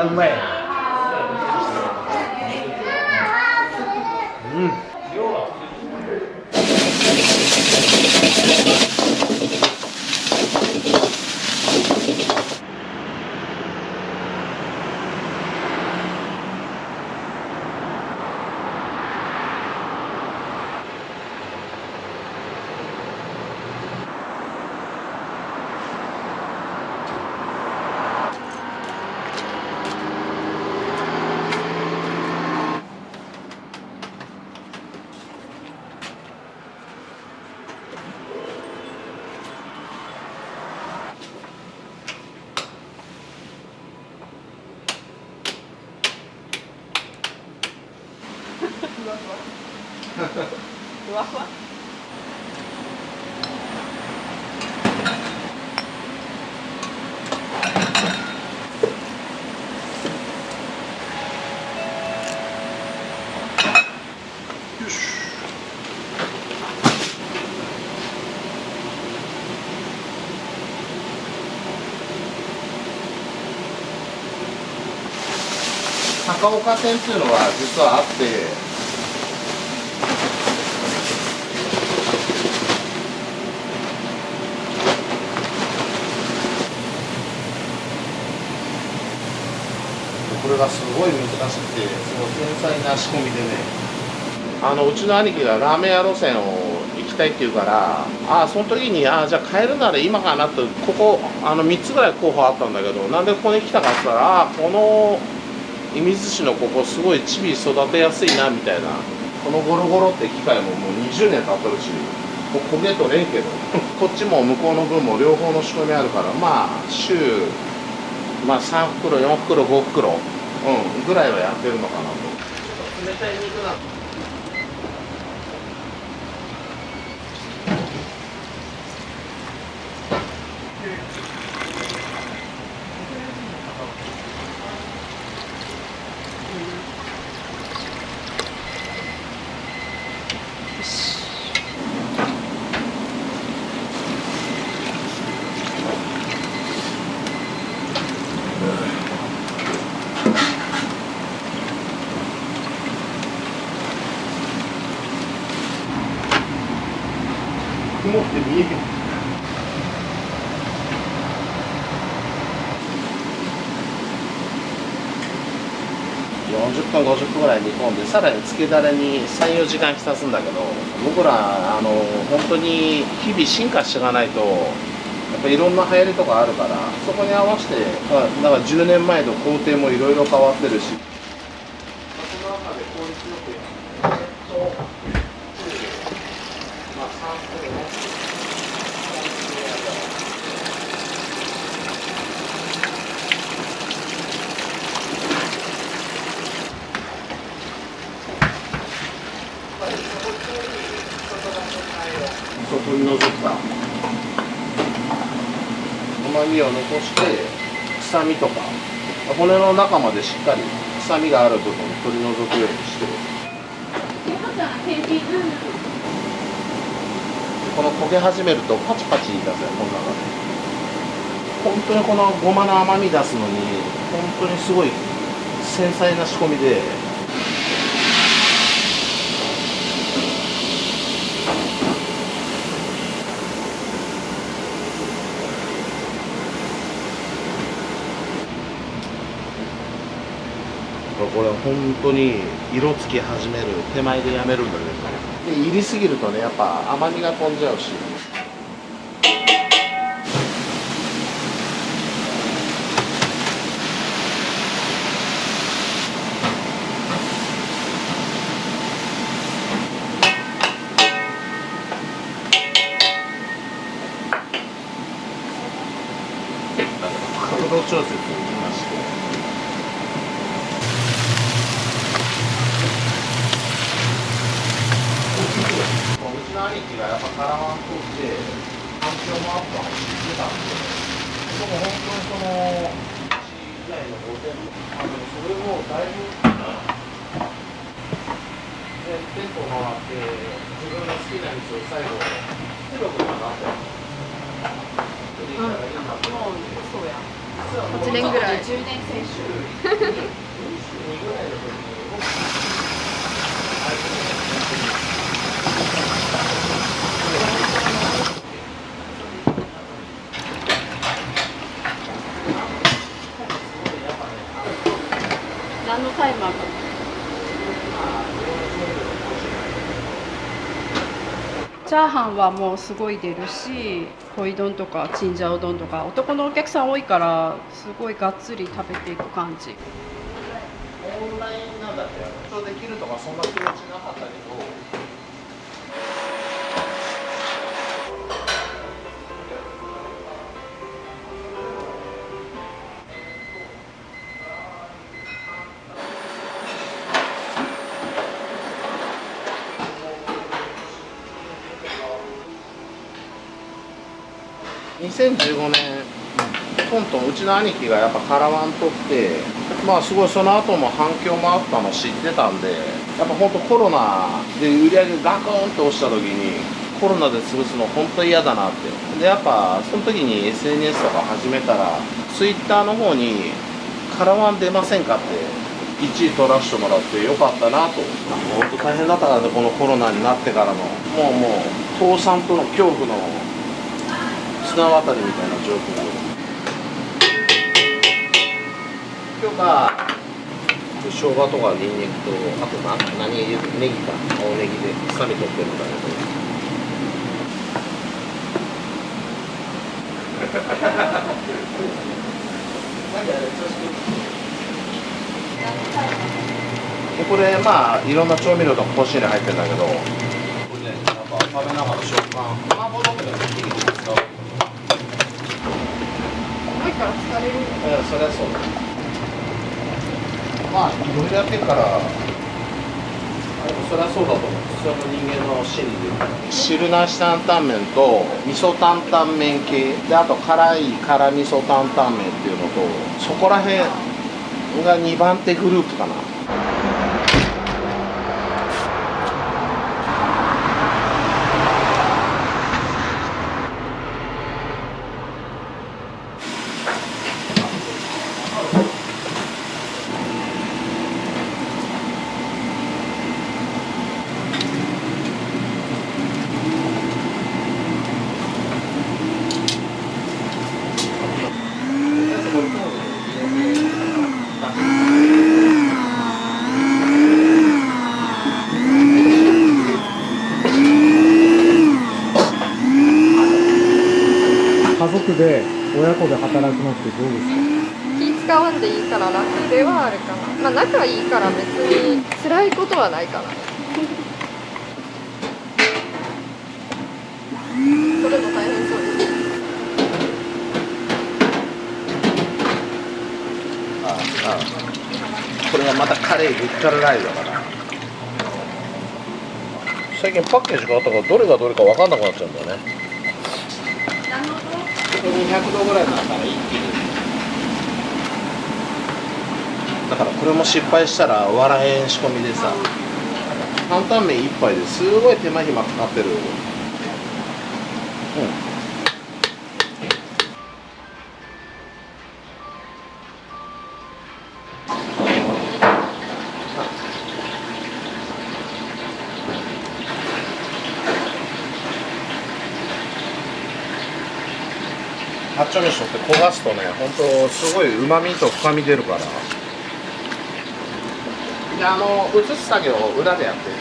うまい。ふわふわ。高岡店っていうのは実はあって、これがすごい難しくて、その繊細な仕込みでね、うちの兄貴がラーメン屋路線を行きたいって言うから、その時にじゃあ買えるなら今かなと、ここ3つぐらい候補あったんだけど、なんでここに来たかって言ったら、この射水市のここすごいチビ育てやすいなみたいな。このゴロゴロって機械ももう20年経ってるし、もう焦げとれんけどこっちも向こうの分も両方の仕込みあるから、週、3袋4袋5袋、ぐらいはやってるのかなと。冷たい肉なの。曇って見えへん。40分50分ぐらい煮込んで、さらに漬けだれに3、4時間浸すんだけど、僕ら本当に日々進化していかないと、やっぱいろんな流行りとかあるから、そこに合わせて、だから10年前の工程もいろいろ変わってるし。中で効率よくまあ3種類ね。取り除くか旨味を残して臭みとか骨の中までしっかり臭みがある部分を取り除くようにしてる。この焦げ始めるとパチパチ言い出すよ、この中で。本当にこのごまの甘み出すのに本当にすごい繊細な仕込みで。これ本当に色つき始める手前でやめるんだけど、で入りすぎるとねやっぱ甘みが飛んじゃうし。角度調節をしまして。うちの兄貴がやっぱカラワンとって反響もあったのを知ってたんで、でも本当にその時代の5点それもだいぶ店舗回って自分の好きな道を最後強くなってそうや8年ぐらい10年選手何のタイマーかチャーハンはもうすごい出るし、小井丼とかチンジャオ丼とか男のお客さん多いからすごいがっつり食べていく感じ。オンラインなんだってできるとかそんな気持ちなかったけど。2015年トントンうちの兄貴がやっぱカラワン取ってまあすごいその後も反響もあったの知ってたんで、やっぱ本当コロナで売り上げガクンと落ちた時にコロナで潰すの本当嫌だなって。でやっぱその時に SNS とか始めたら Twitter の方にカラワン出ませんかって1位取らせてもらってよかったなと。本当大変だったからね、このコロナになってからのもう倒産との恐怖の綱渡りみたいな状況で今日が生姜とかニンニクとあと何ネギか青ネギで臭み取ってるんだけどこれまあいろんな調味料とか香辛料入ってるんだけどこれねやっぱ食べながら食感卵だけでもいいですか。から疲れる。そりゃそうだ。まあいろいろやってるからそりゃそうだと思う。普通の人間の心理で汁なし担々麺と味噌担々麺系であと辛い辛味噌担々麺っていうのとそこら辺が2番手グループかな。家族で親子で働くのってどうですか？気使わんでいいから楽ではあるかな。まあ仲いいから別に辛辛いことはないかな。それも大変そうです。これがまたカレー激辛ライブだから。最近パッケージ変わったからどれがどれか分かんなくなっちゃうんだよね。200度ぐらいになったら一気に。だからこれも失敗したら笑えん仕込みでさ、担々麺一杯ですごい手間暇かかってる。八丁味噌って焦がすとね、本当すごい旨味と深み出るから。で、移す作業を裏でやってる。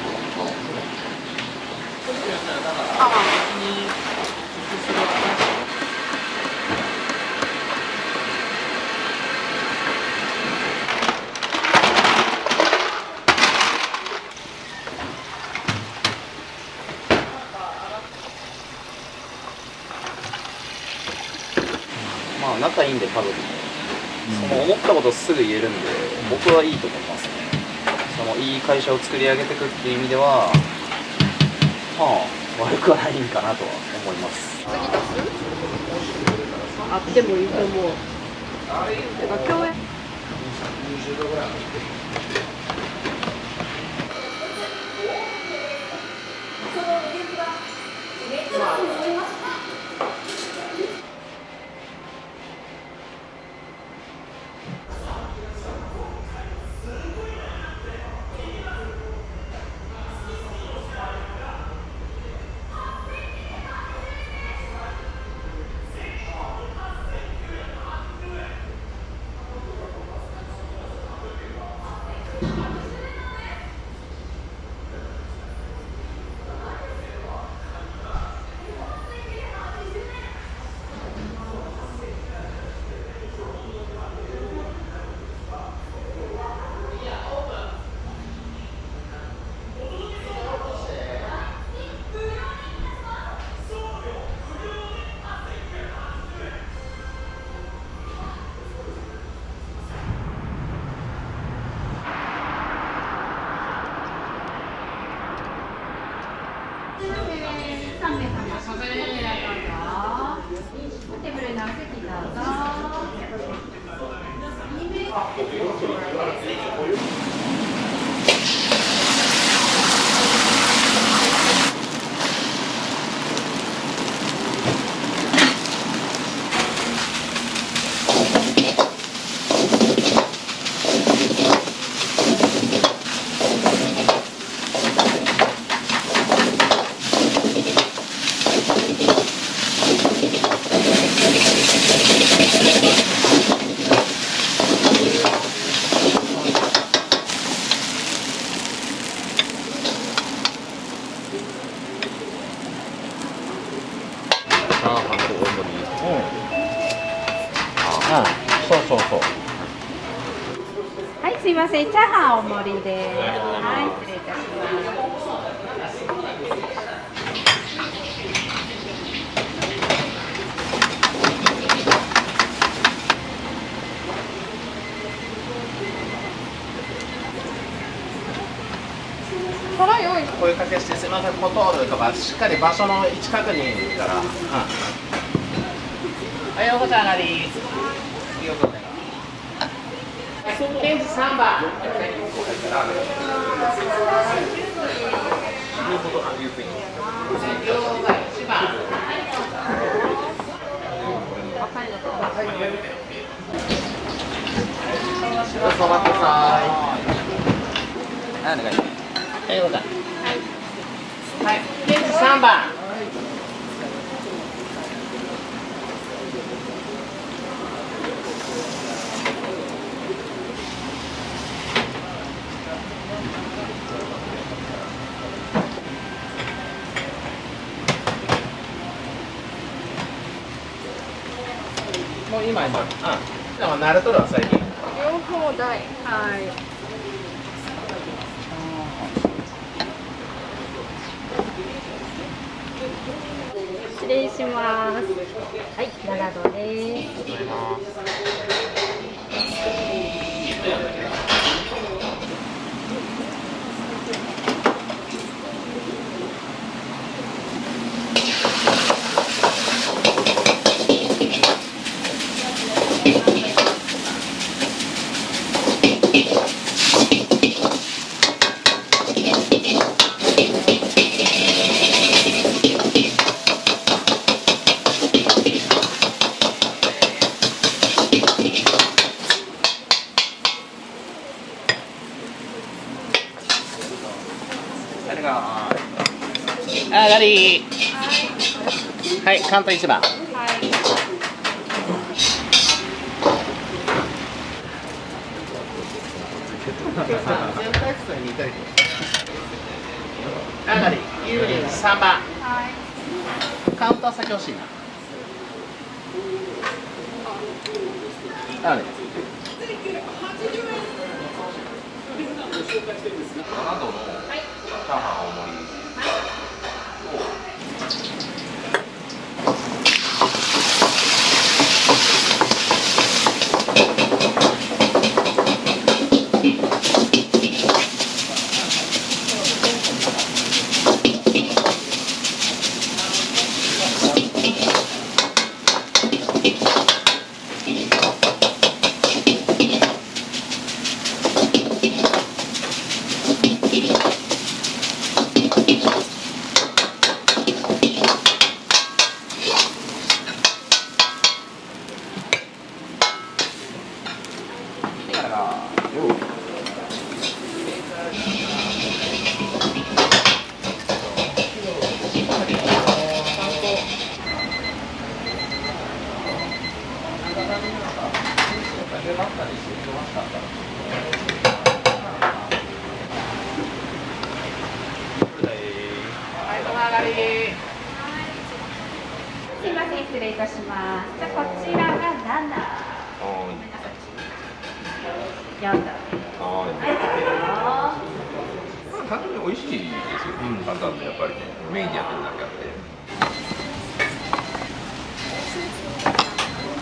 まあ仲いいんで家族も、その思ったことすぐ言えるんで、僕はいいと思いますね。そのいい会社を作り上げていくっていう意味では、まあ悪くはないんかなとは思います。あってもいいと思う。てか共演。テーブルにお席どうぞ。そうそうそう。はい、すいません。チャーハン大盛りです。はい、失礼いたし声かけしてすみません、ここ通るとか、しっかり場所の位置確認から。はい、お子ちゃん上がり。ケンジ3番。どうぞお待ってください。はい、お願いします。はい、お願いします。はい、ケンジ3番。もう今、でも慣れとるわ最近。両方大。はい。礼します。はい、7度です。あがり。はい、関東一番。あがり、ゆうりん3番。カウンター先欲しいな。あれ。7度のチャーハン大盛り。すいません、失礼いたします。じゃあこちらが7。4度。単純に美味しいですよね。簡単でやっぱりメインでやってるだけ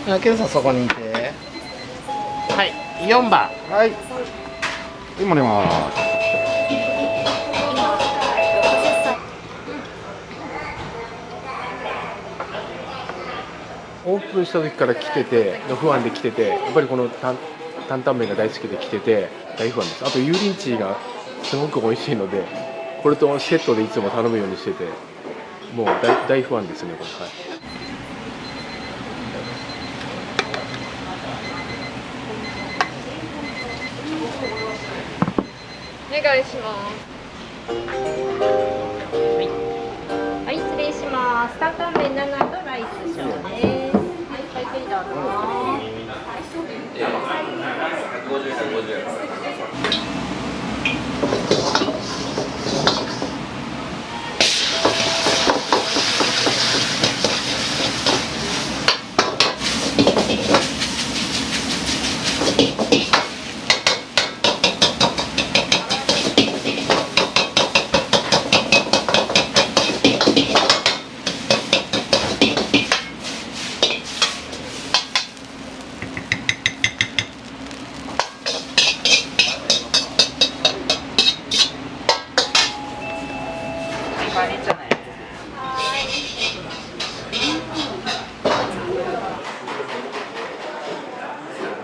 あって。ケンさんそこにいて。はい、4番。はい。盛ります。オープンした時から来てて不安で来てて、やっぱりこの担々麺が大好きで来てて大不安です。あと油淋鶏がすごく美味しいので、これとセットでいつも頼むようにしてて、もう大不安ですねこれ。はい。お願いします。はい、失礼します。担々麺7とライス小です。はい、会計どうぞ。150円。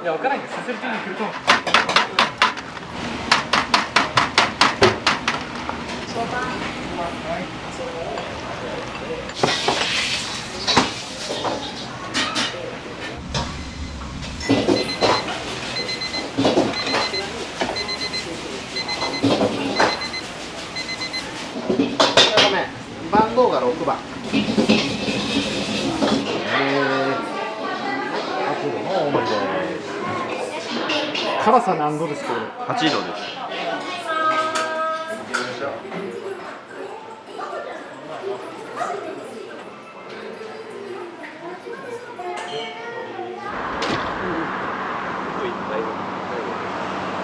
いや、わからないけど、させる時に来ると思う。ごめん、番号が6番。辛さ何度ですか？8度です。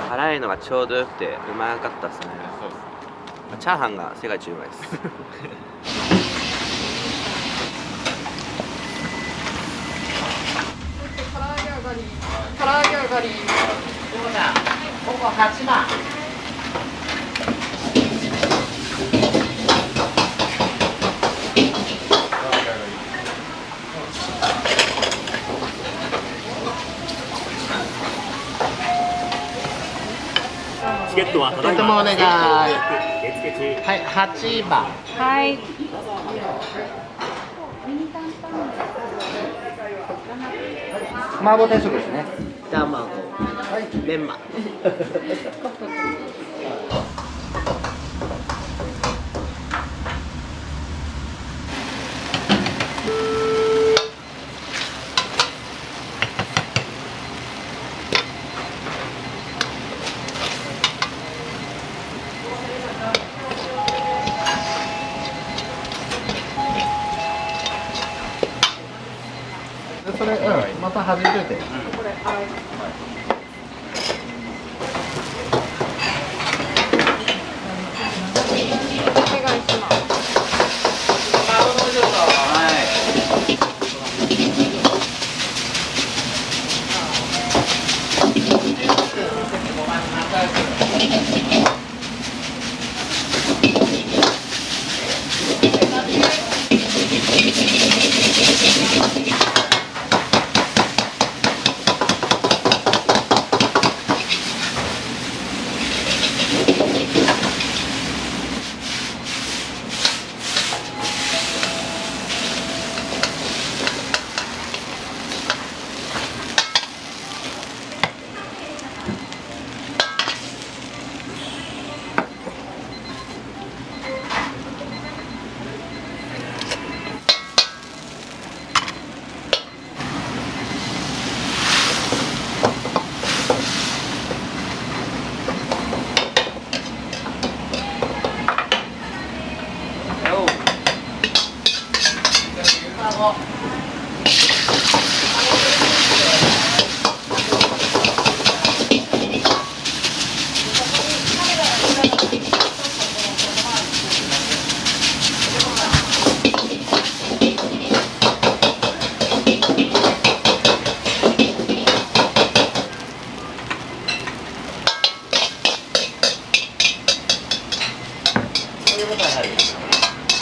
辛いのがちょうどよくてうまかったですね。チャーハンが世界一うまいです。唐揚げ上がり。ここ8番。チケットはただいもお願い。受付中。はい、8番。はい。麻婆定食ですね。卵、メンマ。それ、また外れて。これ、はい。お願いします。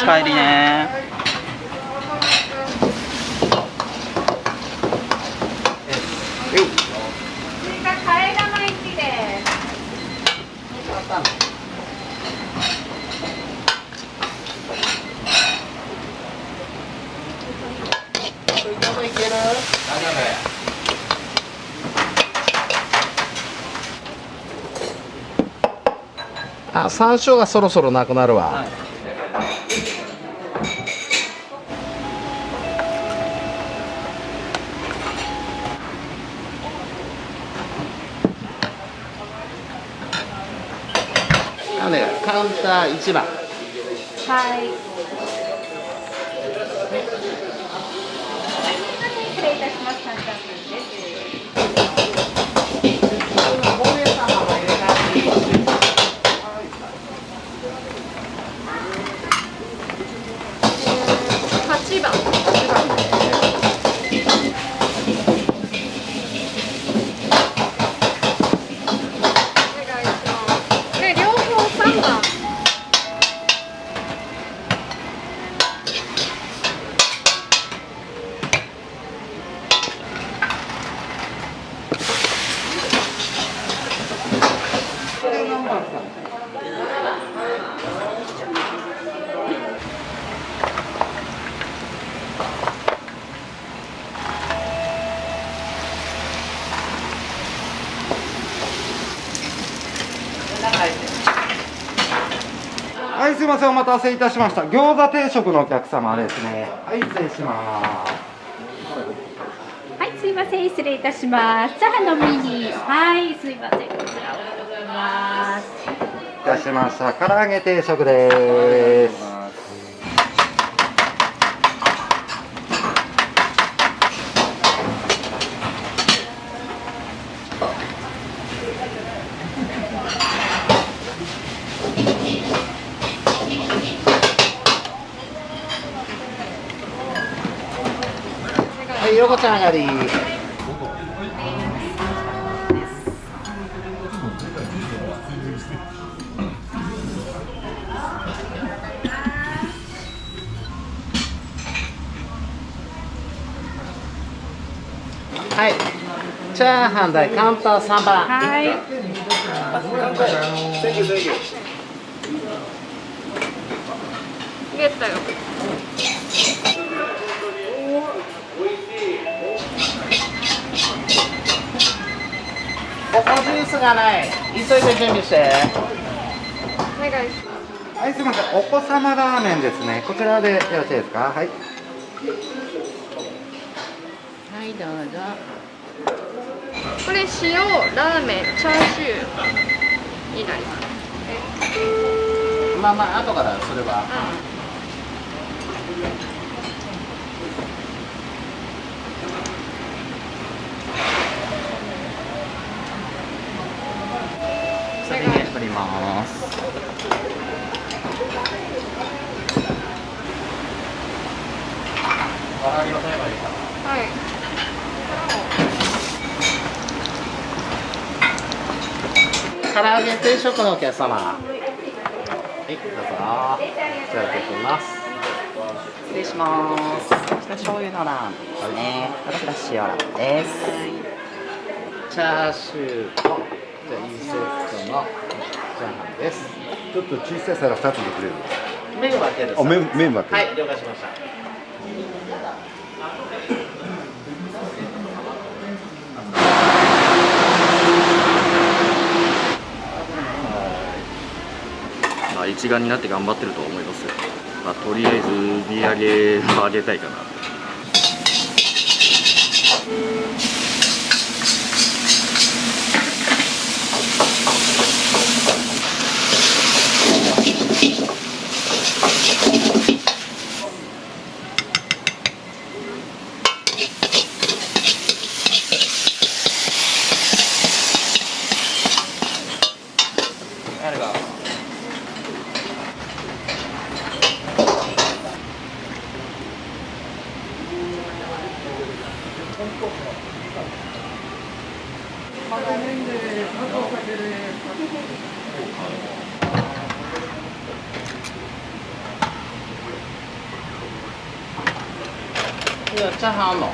帰りね。追加替え玉1です。あ、山椒がそろそろなくなるわ。カウンター1番。はい。失礼いたします。カウンター2です。8番。はい、すいません、お待たせいたしました。餃子定食のお客様ですね。はい、失礼します。はい、すいません、失礼いたします。チャーハンのミニ。はい、すいません、こちらおはようございます。いたしました。唐揚げ定食です。はい、横ちゃん上がり。はいチャーハン台カウンター3番はいゲットよおこジュースがない急いで準備してお願いしますはい、すみません。お子様ラーメンですね。こちらでよろしいですか。はい。はいどうぞ。これ塩ラーメンチャーシューになりますまあまあ後からそれは。それで取ります。はい唐揚げ定食のお客様。はい、どうぞ。じゃあ受け取ります。失礼します。こちら醤油のラーメンですね。こちら塩ラーメンです。チャーシューとじゃあインセットのチャーハンです。ちょっと小さい皿2つでくれる。麺分けです。あ、麺分け。はい、了解しました。まあ、一丸になって頑張ってると思います。まあ、とりあえず売り上げは上げたいかな。チャーハンあんの？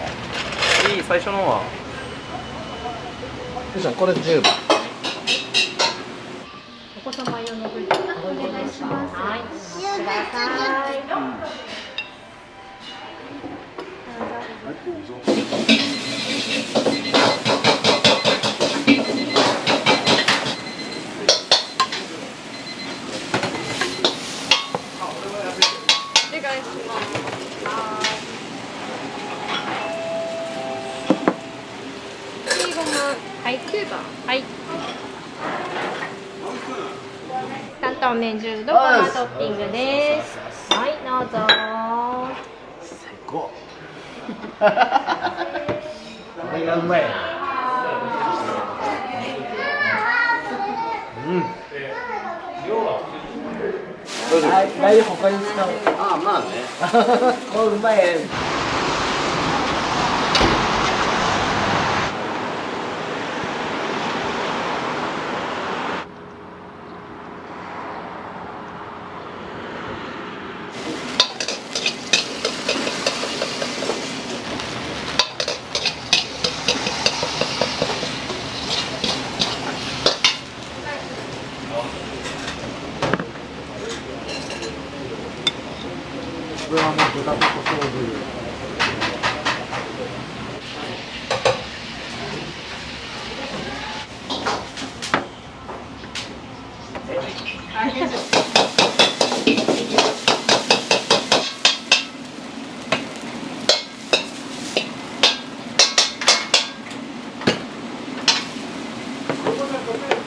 いい最初のは。よいしょ、これ10番。お子様用のグリーンお願いします。はい、ください。お願いします。はい、9番。はい。担々麺10度ごまトッピングです。はい、どうぞ。最高。これがうまい。はい、大丈夫、他に使う。ああ、まあね。これうまい。これはもう豚と胡椒汁。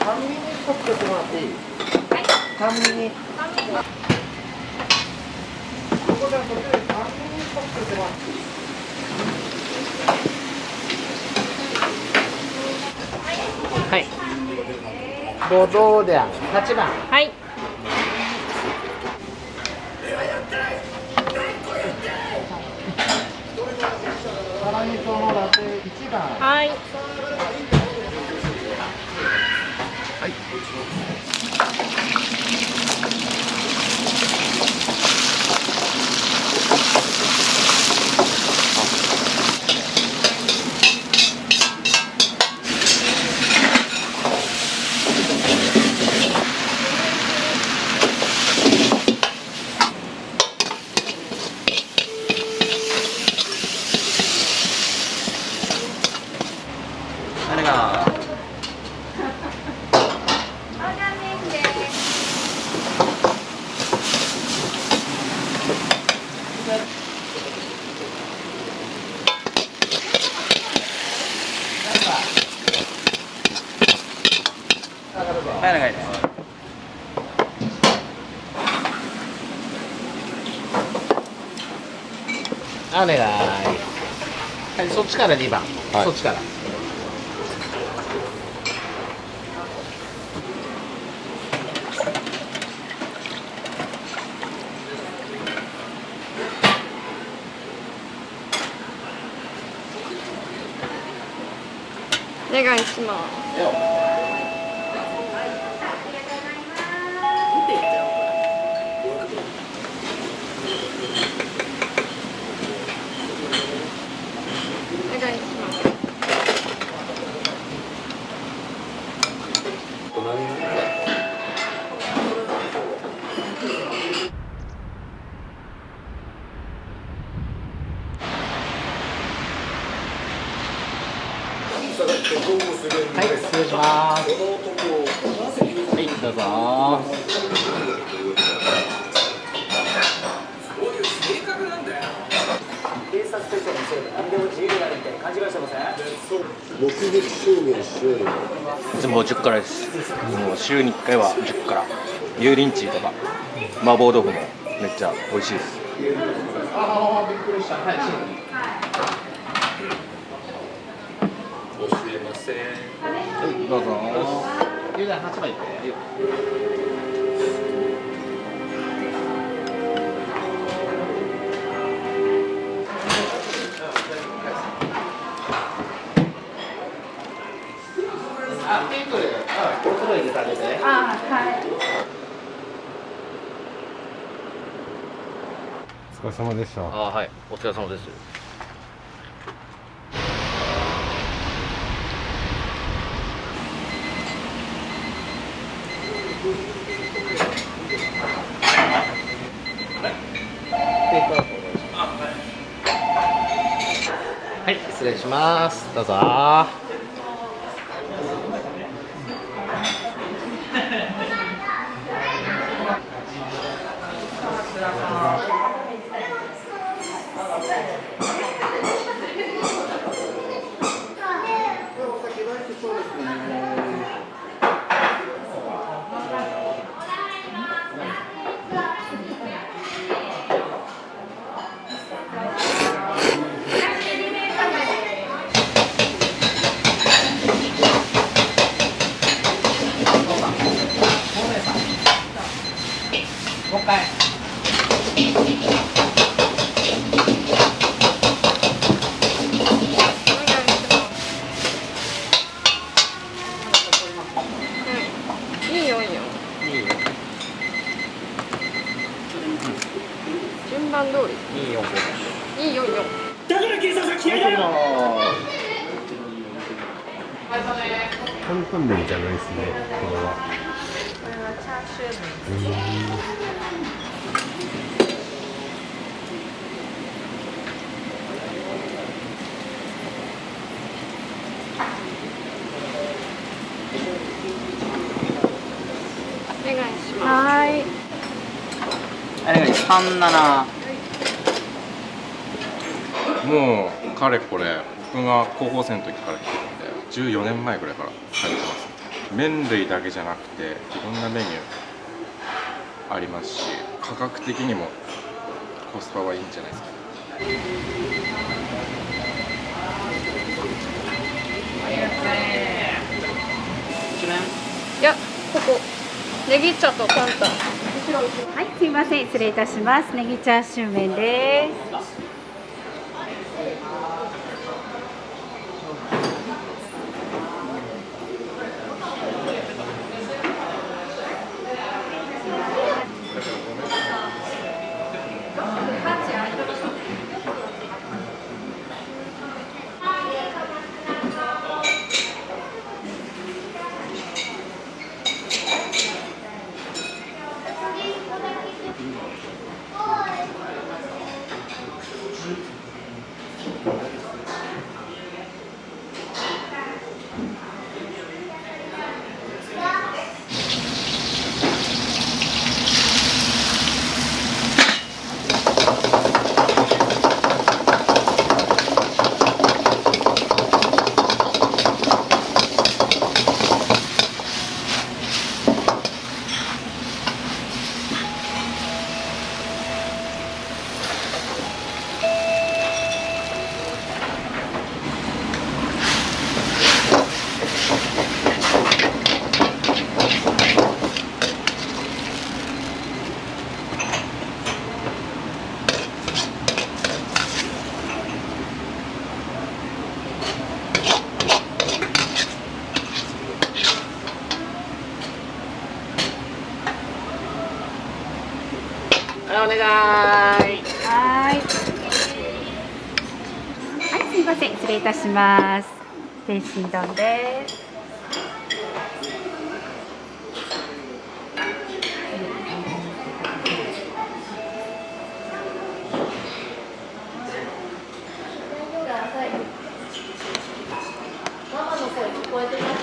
半身に取ってもらっていい？半身に。はい。ごどうで8番。はい。辛味噌のラテ1番。はい。お願い。はい、そっちから2番。はいそっちから。お願いします。お願いします。はい、失礼します。はい、どうぞ。警察手帳にすれば何でも自由になるみたいに勘違いしてません？目撃証言しようよ。いつも10辛です。もう週に1回は10辛。油淋鶏とか麻婆豆腐もめっちゃ美味しいです。ああ、びっくりした。はい、教えません。はい、どうぞ。雄大8番行って。あ、ピンクで、お風呂入れてあげて。あ、はい。お疲れ様でした。はい、お疲れ様です。はい、失礼します。どうぞ。もう一回。いいよいいよ。順番通り。いいよ。いいよいいよ。だから警察は気合いだよ。担々麺じゃないですね、これは。これはチャーシュー麺。お願いします。はい。お願いします。37。もうかれこれ僕が高校生の時から来てるんで14年前ぐらいから通ってます。麺類だけじゃなくていろんなメニューありますし、価格的にもコスパはいいんじゃないですかね。いや、ここネギ茶とパンタン。はい、すいません、失礼いたします。ネギチャーシュー麺です。お願い。はい、すみません、失礼いたします。天津丼です。ママの声聞こえてます？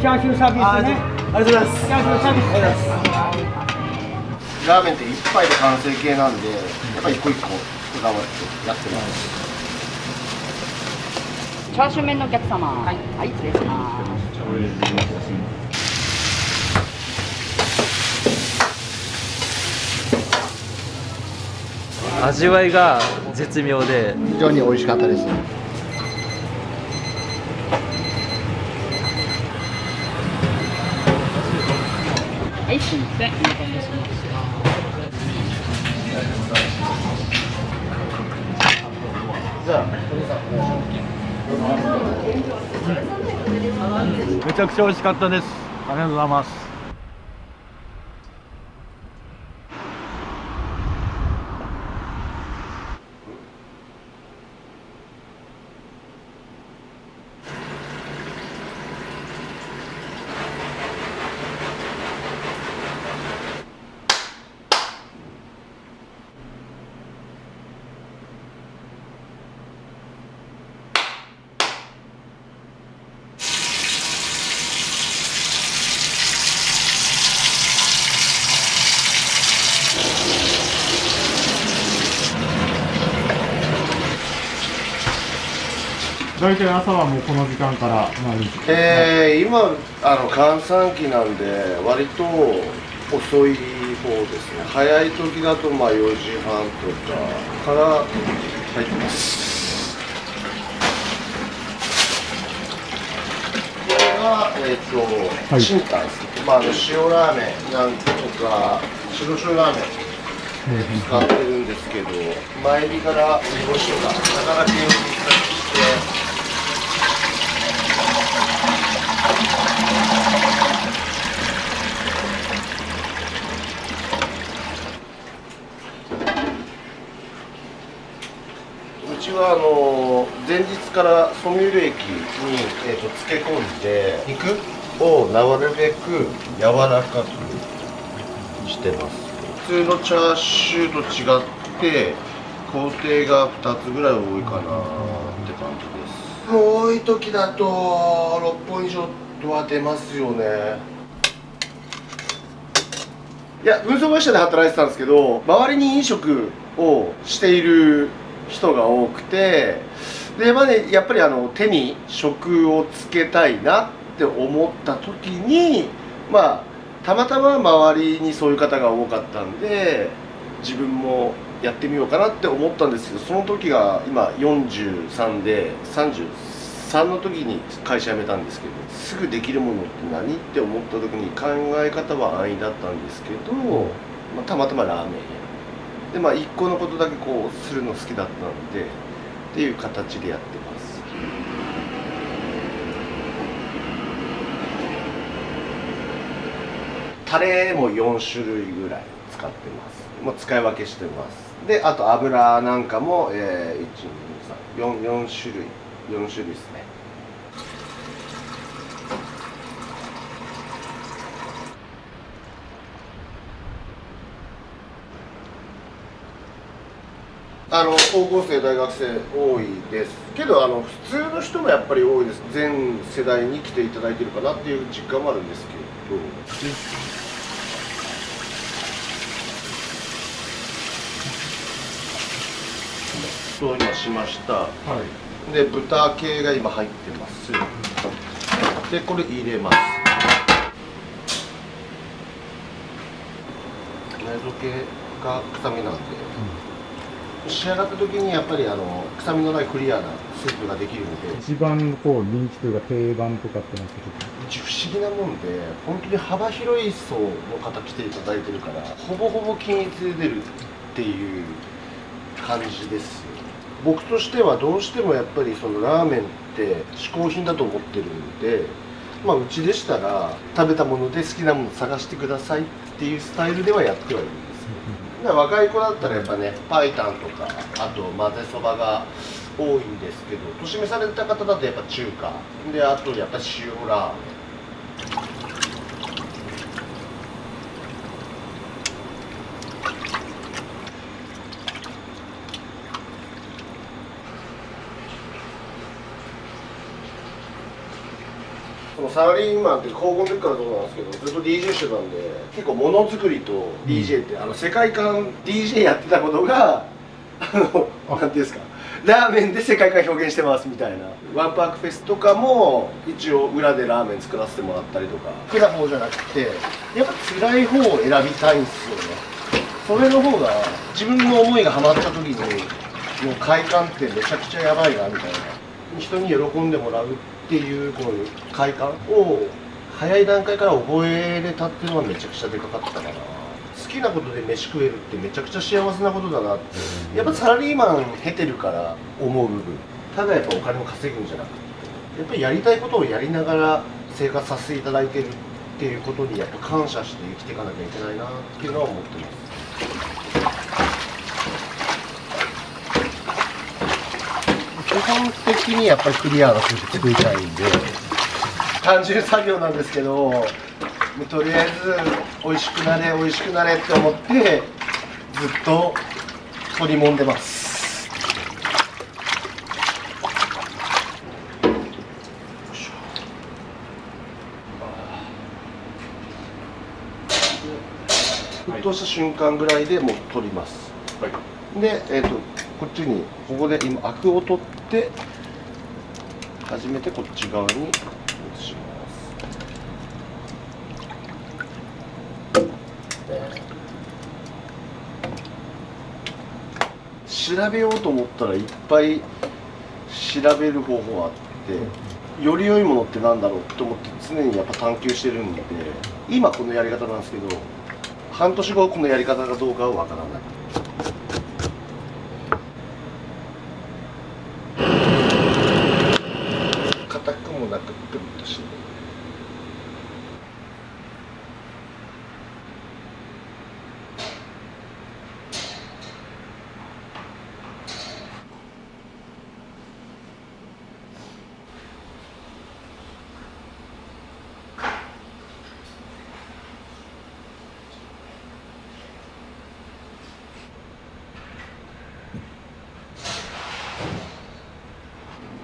チャーシューサービスね。ありがとうございます。チャーシューサービスです。ラーメンって一杯で完成形なんで、やっぱり一個一個こだわってやってます。チャーシュー麺のお客様。はい、はい、失礼します。味わいが絶妙で非常に美味しかったです。はい、すみません。お待たせしました。じゃあ、めちゃくちゃ美味しかったです。ありがとうございます。大体朝はもうこの時間から毎日。今閑散期なんで割と遅い方ですね。早い時だとまあ4時半とかから入ってます。これが新タンですね。まあ塩ラーメンなんとか白醤油ラーメン使ってるんですけど、前日から煮干しとかなかなか手をして。うちは前日からソミュール液に、漬け込んで肉をなるべく柔らかくしてます。普通のチャーシューと違って工程が2つぐらい多いかなって感じです。多い時だと6本以上は出ますよね。いや、運送会社で働いてたんですけど、周りに飲食をしている人が多くて、で、まあね、やっぱり手に職をつけたいなって思った時に、まあたまたま周りにそういう方が多かったんで、自分もやってみようかなって思ったんですけど、その時が今43で33の時に会社辞めたんですけど、すぐできるものって何って思った時に考え方は安易だったんですけど、まあ、たまたまラーメン屋で、まあ一個のことだけこうするの好きだったんでっていう形でやってます。タレも4種類ぐらい使ってます。もう使い分けしてます。で、あと油なんかも、1、2、3、4種類ですね。高校生、大学生多いですけど、普通の人もやっぱり多いです。全世代に来ていただいてるかなっていう実感もあるんですけど。そう今しました。はい、で豚系が今入ってます。でこれ入れます。内臓系が臭みなんで、仕上がった時にやっぱり臭みのないクリアなスープができるので、一番こう人気というか定番とかってなってうち不思議なもんで、本当に幅広い層の方来ていただいてるから、ほぼほぼ均一で出るっていう感じです。僕としてはどうしてもやっぱりそのラーメンって嗜好品だと思ってるんで、まあ、うちでしたら食べたもので好きなもの探してくださいっていうスタイルではやってはいるんですよ。だから若い子だったらやっぱね、パイタンとかあと混ぜそばが多いんですけど、年召された方だとやっぱ中華で、あとやっぱ塩ラーメン。サラリーマンって高校の時からそうなんですけど、ずっと DJ してたんで、結構ものづくりと DJ って世界観 DJ やってたことがなんていうんですか、ラーメンで世界観表現してますみたいな。ワンパークフェスとかも一応裏でラーメン作らせてもらったりとか、苦な方じゃなくてやっぱ辛い方を選びたいんですよね。それの方が自分の思いがハマった時にもう快感ってめちゃくちゃやばいなみたいな、人に喜んでもらうっていうこういう快感を早い段階から覚えれたっていうのはめちゃくちゃでかかったかな。好きなことで飯食えるってめちゃくちゃ幸せなことだなって、やっぱサラリーマン経てるから思う部分、ただやっぱお金を稼ぐんじゃなくて、やっぱりやりたいことをやりながら生活させていただいてるっていうことにやっぱ感謝して生きていかなきゃいけないなっていうのは思ってます。基本的にやっぱりクリアなスープ作りたいんで、単純作業なんですけど、とりあえず美味しくなれ美味しくなれって思ってずっと取りもんでます。沸騰した瞬間ぐらいでもう取ります。はい、で、こっちにここで今アクを取って初めてこっち側に移します。調べようと思ったらいっぱい調べる方法あって、より良いものってなんだろうと思って常にやっぱ探求してるんで、今このやり方なんですけど、半年後このやり方がどうかはわからない。硬くもなくプリッとしてる。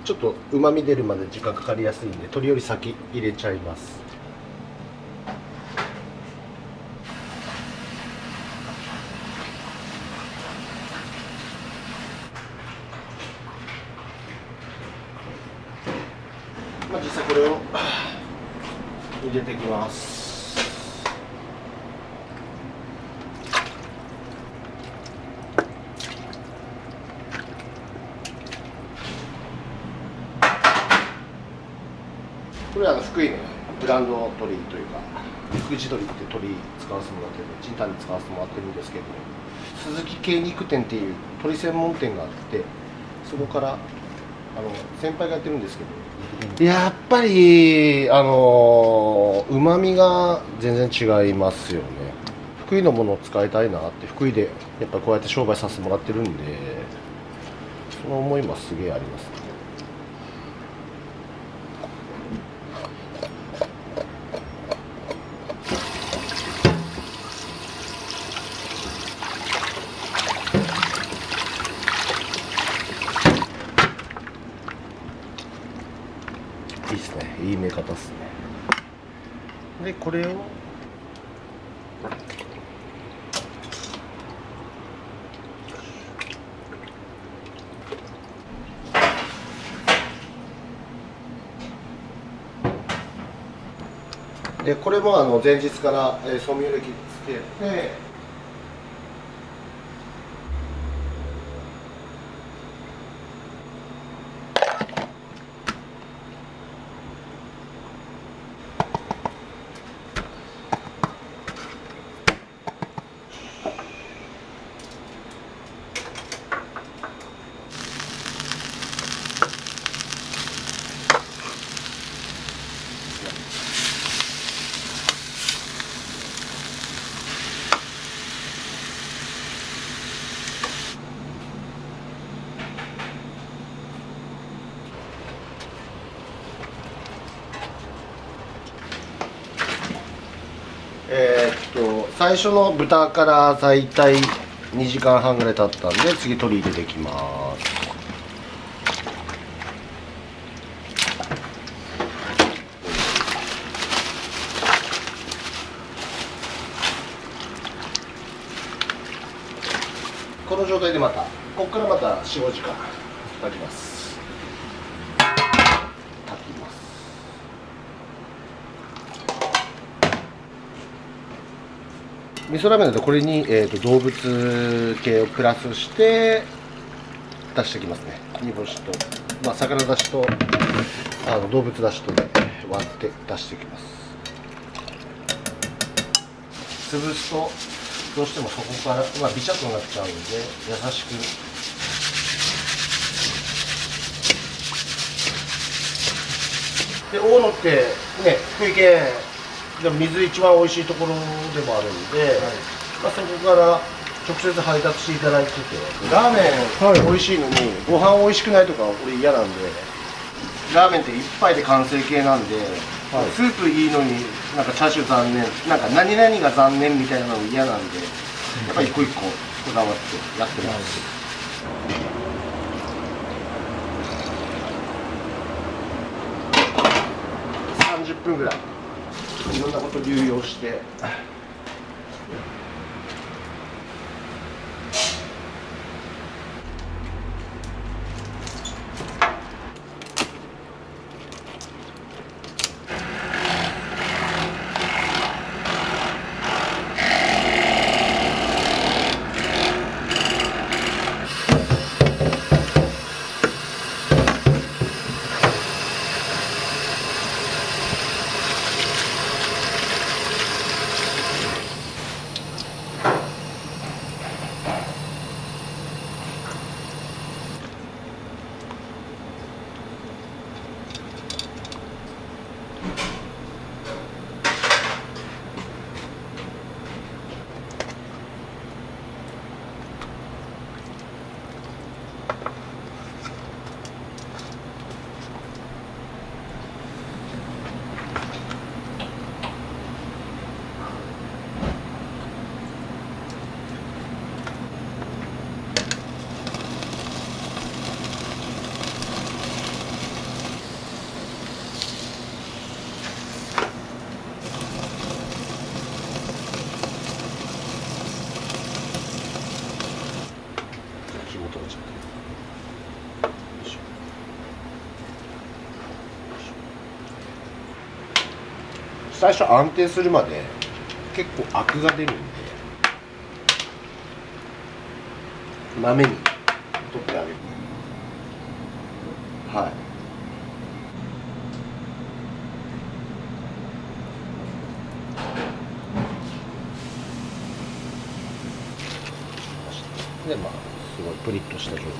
ちょっとうまみ出るまで時間かかりやすいんで、鶏より先入れちゃいます。まあ実際これを入れていきます。これは福井のブランド鶏というか、福地鶏って鶏使わせてもらってる、チンタンに使わせてもらってるんですけど、鈴木系肉店っていう鶏専門店があって、そこから先輩がやってるんですけど、やっぱりうまみが全然違いますよね。福井のものを使いたいなって、福井でやっぱこうやって商売させてもらってるんで、その思いもすげえありますね。いいですね、いい目方ですね。でこれをでこれも前日からソミュ液つけて、最初の豚から大体2時間半ぐらい経ったんで、次鶏入れていきます。この状態でまたここからまた 4,5 時間炊きます。味噌ラーメンだとこれに、動物系をプラスして出してきますね。煮干しと、魚だしと動物だしとで割って出していきます。潰すとどうしてもそこから、ビチャッとなっちゃうんで優しく。で大野ってね、福井県でも水一番美味しいところでもあるんで、そこから直接配達していただいてて、ラーメン美味しいのにご飯美味しくないとか俺嫌なんで、ラーメンって一杯で完成形なんで、スープいいのになんかチャーシュー残念、なんか何々が残念みたいなの嫌なんで、やっぱり一個一個こだわってやってます。30分ぐらいいろんなこと流用して。最初安定するまで結構アクが出るんで、まめに取ってあげる。はい。で、すごいプリッとした状態。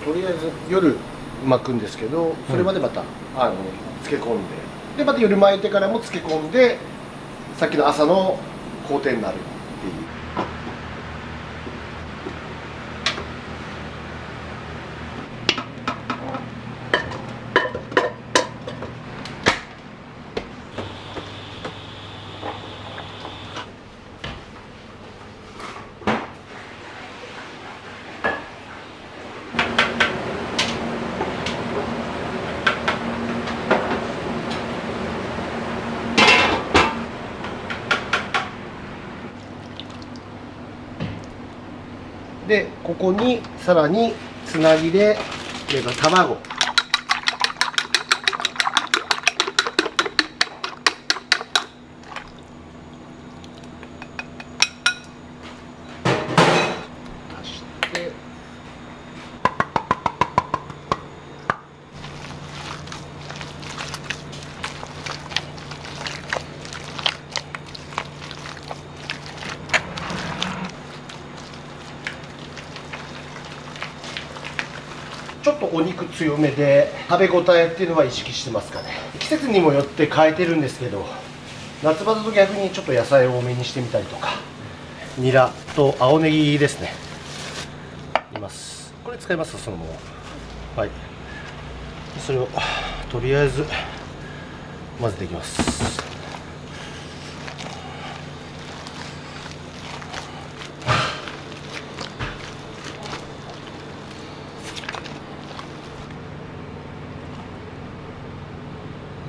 とりあえず夜巻くんですけど、それまでまた、漬け込んで、また夜巻いてからも漬け込んで、さっきの朝の工程になるっていう。でここにさらにつなぎで卵、足してちょっとお肉強めで食べ応えっていうのは意識してますかね。季節にもよって変えてるんですけど、夏場だと逆にちょっと野菜多めにしてみたりとか、ニラと青ネギですね、います。これ使いますか、そのまま。はい、それをとりあえず混ぜていきます。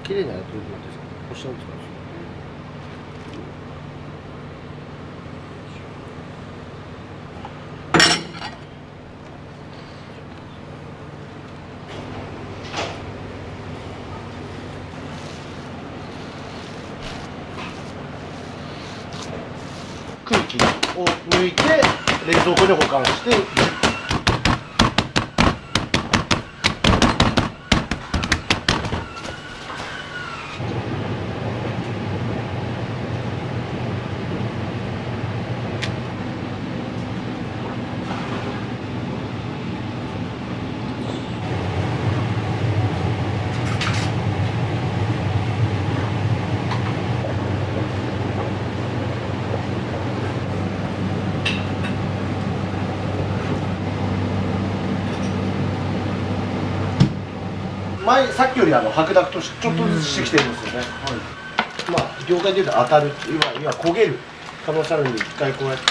綺麗なやつですか。こうしたんですか。空気を抜いて冷蔵庫に保管してさっきより白濁とちょっとずつしてきてるんですよね。まあ業界でいうと当たる、要は焦げる可能性あるんで、一回こうやって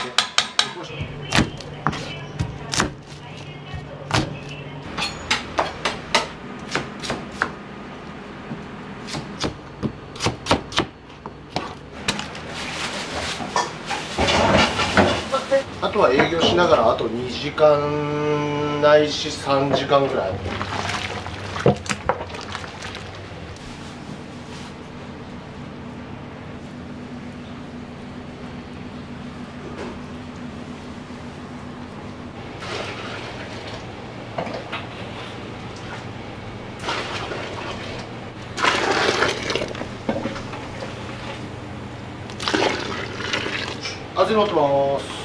あとは営業しながらあと2時間ないし3時間ぐらい。味のってます。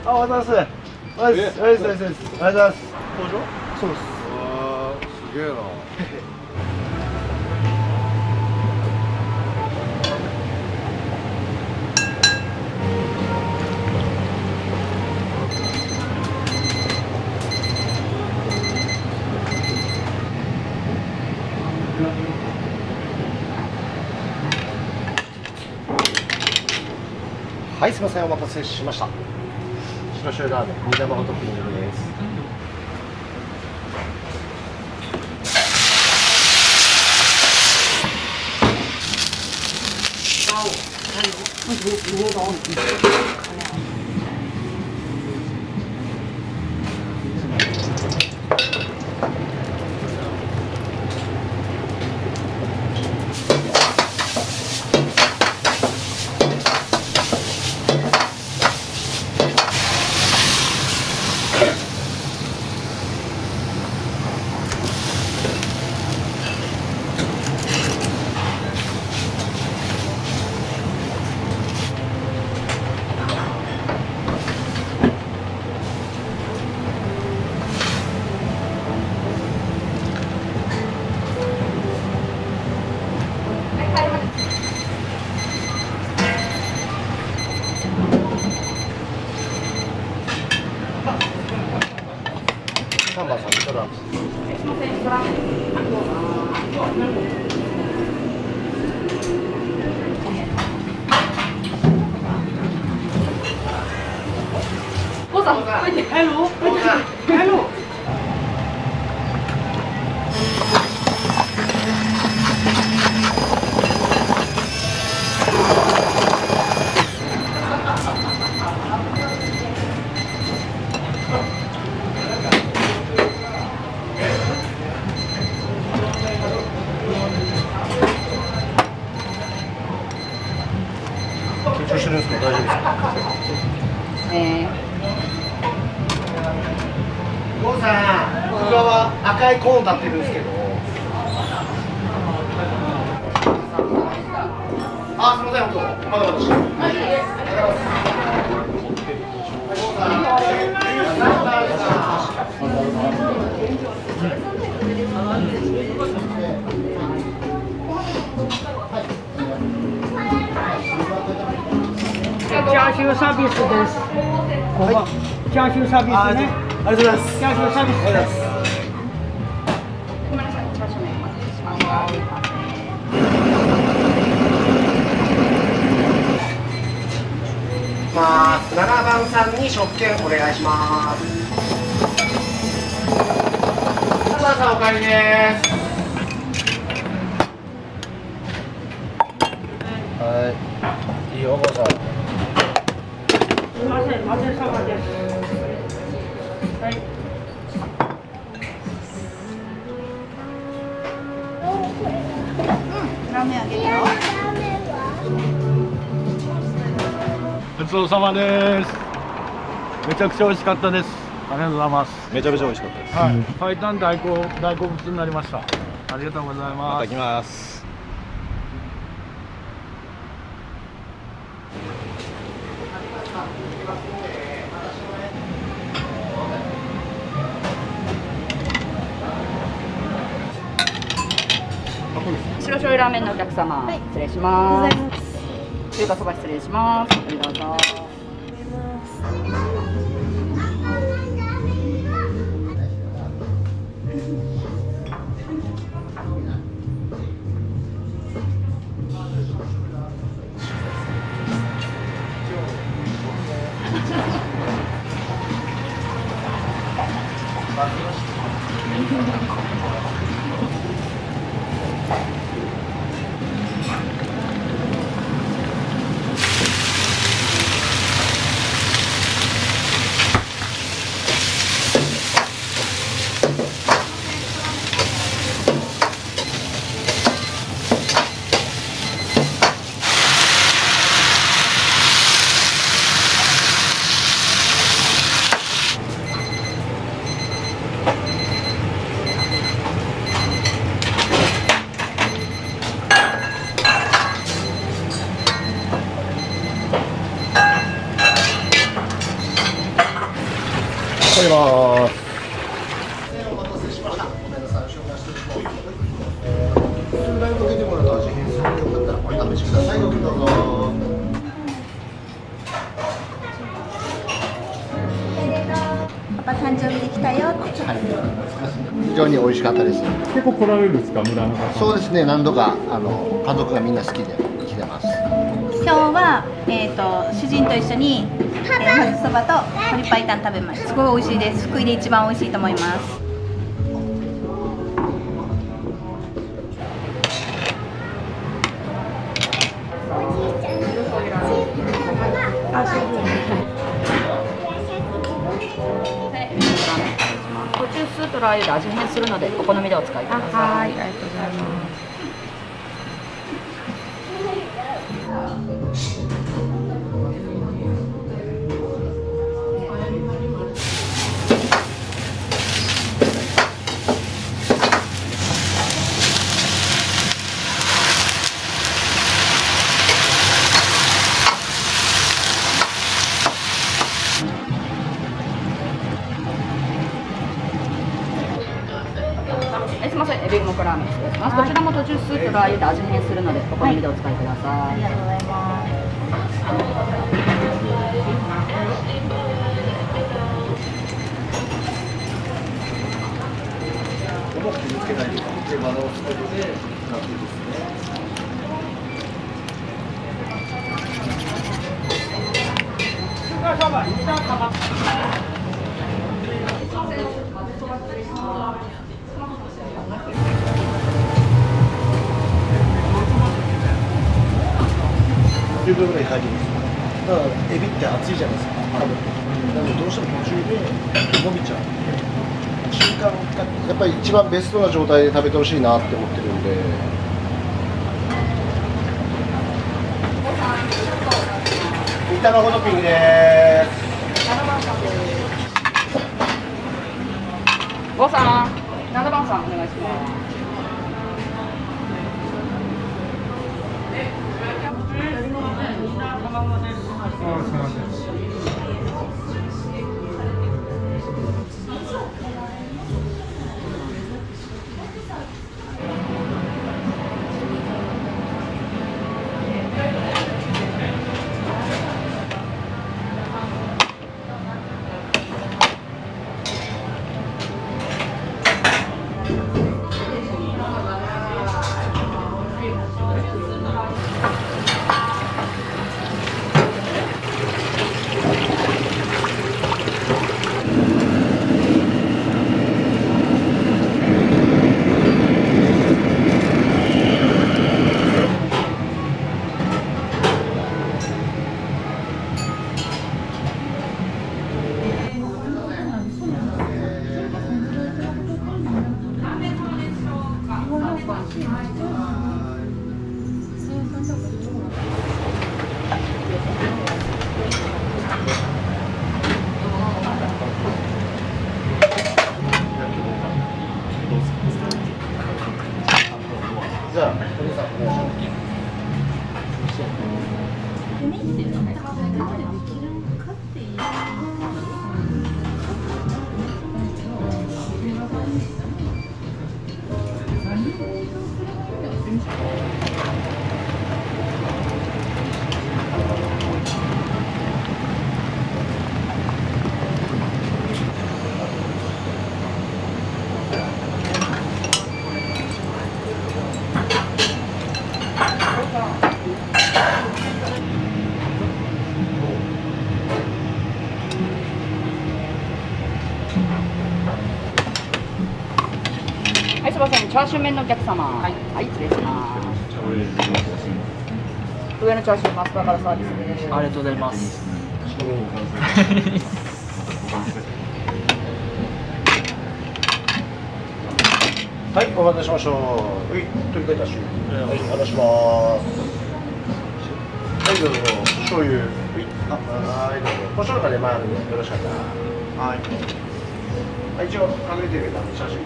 あ、おはようございます。おはようございます。おはようございます。工場？そうです。わあ、すげえな。はい、すみません、お待たせしました。白醤油ラーメン、煮卵トッピングです。3番さん、トランプ。郭总，快点开炉，快点开炉。緊張してるんですけど大丈夫ですか？郷さん、奥側赤いコーン立ってるんですけど。あ、すみません、本当。まだまだして。チャーシューサービスです。はい。チャーシューサービスね。ありがとうございます。チャーシューサービスです。ごめんなさい、チャーシュー麺お待たせしました。7番さんに食券お願いします。7番さんお帰りです。はい。いいよ、郷さん。すみません、混ぜそばです。はい。ラーメンあげるよ。ごちそうさまです。めちゃくちゃ美味しかったです。ありがとうございます。めちゃめちゃ美味しかったです。はい。白湯大好物になりました。ありがとうございます。また来ます。白醤油ラーメンのお客様、失礼します。中華そば失礼します。どうぞ。取ります。数台かけてもらった味変するよかったらこれ試してください。どうぞ。パパ誕生日できたよって。非常に美味しかったです。結構来られるんですか、村中さん。そうですね、何度か家族がみんな好きで来てます。今日は、主人と一緒に、まぜそばと鶏白湯食べました。すごい美味しいです。福井で一番美味しいと思います。途中スープとラー油で味変するのでお好みでお使いください。はい、ありがとうございます。すみません、エビモクラーメン失礼します。こちらも途中スープとラー油で味変するのでお好みでお使いください。ありがとうございます。もう傷つけないで手間のスペードで使ってですね。10秒ぐらい入ります。だからエビって熱いじゃないですか。なのでどうしても途中で伸びちゃう。瞬間やっぱり一番ベストな状態で食べてほしいなって思ってるんで。卵トッピングです。ごさん、7番さんお願いします。じゃあ、お兄さんお願いします。はい、すみません、チャーシュー麺のお客様。はい、失礼します。上のチャーシューマスターからサービスです。ありがとうございます。はい、お待たせしました。はい、取り替えたし。はい、離します。はい、どうぞ。醤油。はい、どうぞ。胡椒が出回るんでよろしかったら。はい。はい、一応隠れてるけど写真。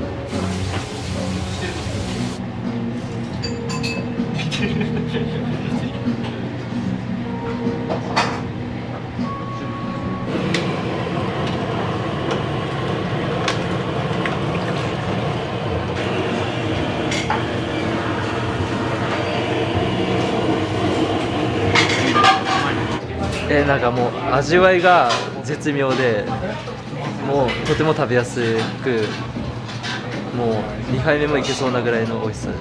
なんかもう味わいが絶妙で、もうとても食べやすく、もう2杯目もいけそうなぐらいの美味しさです。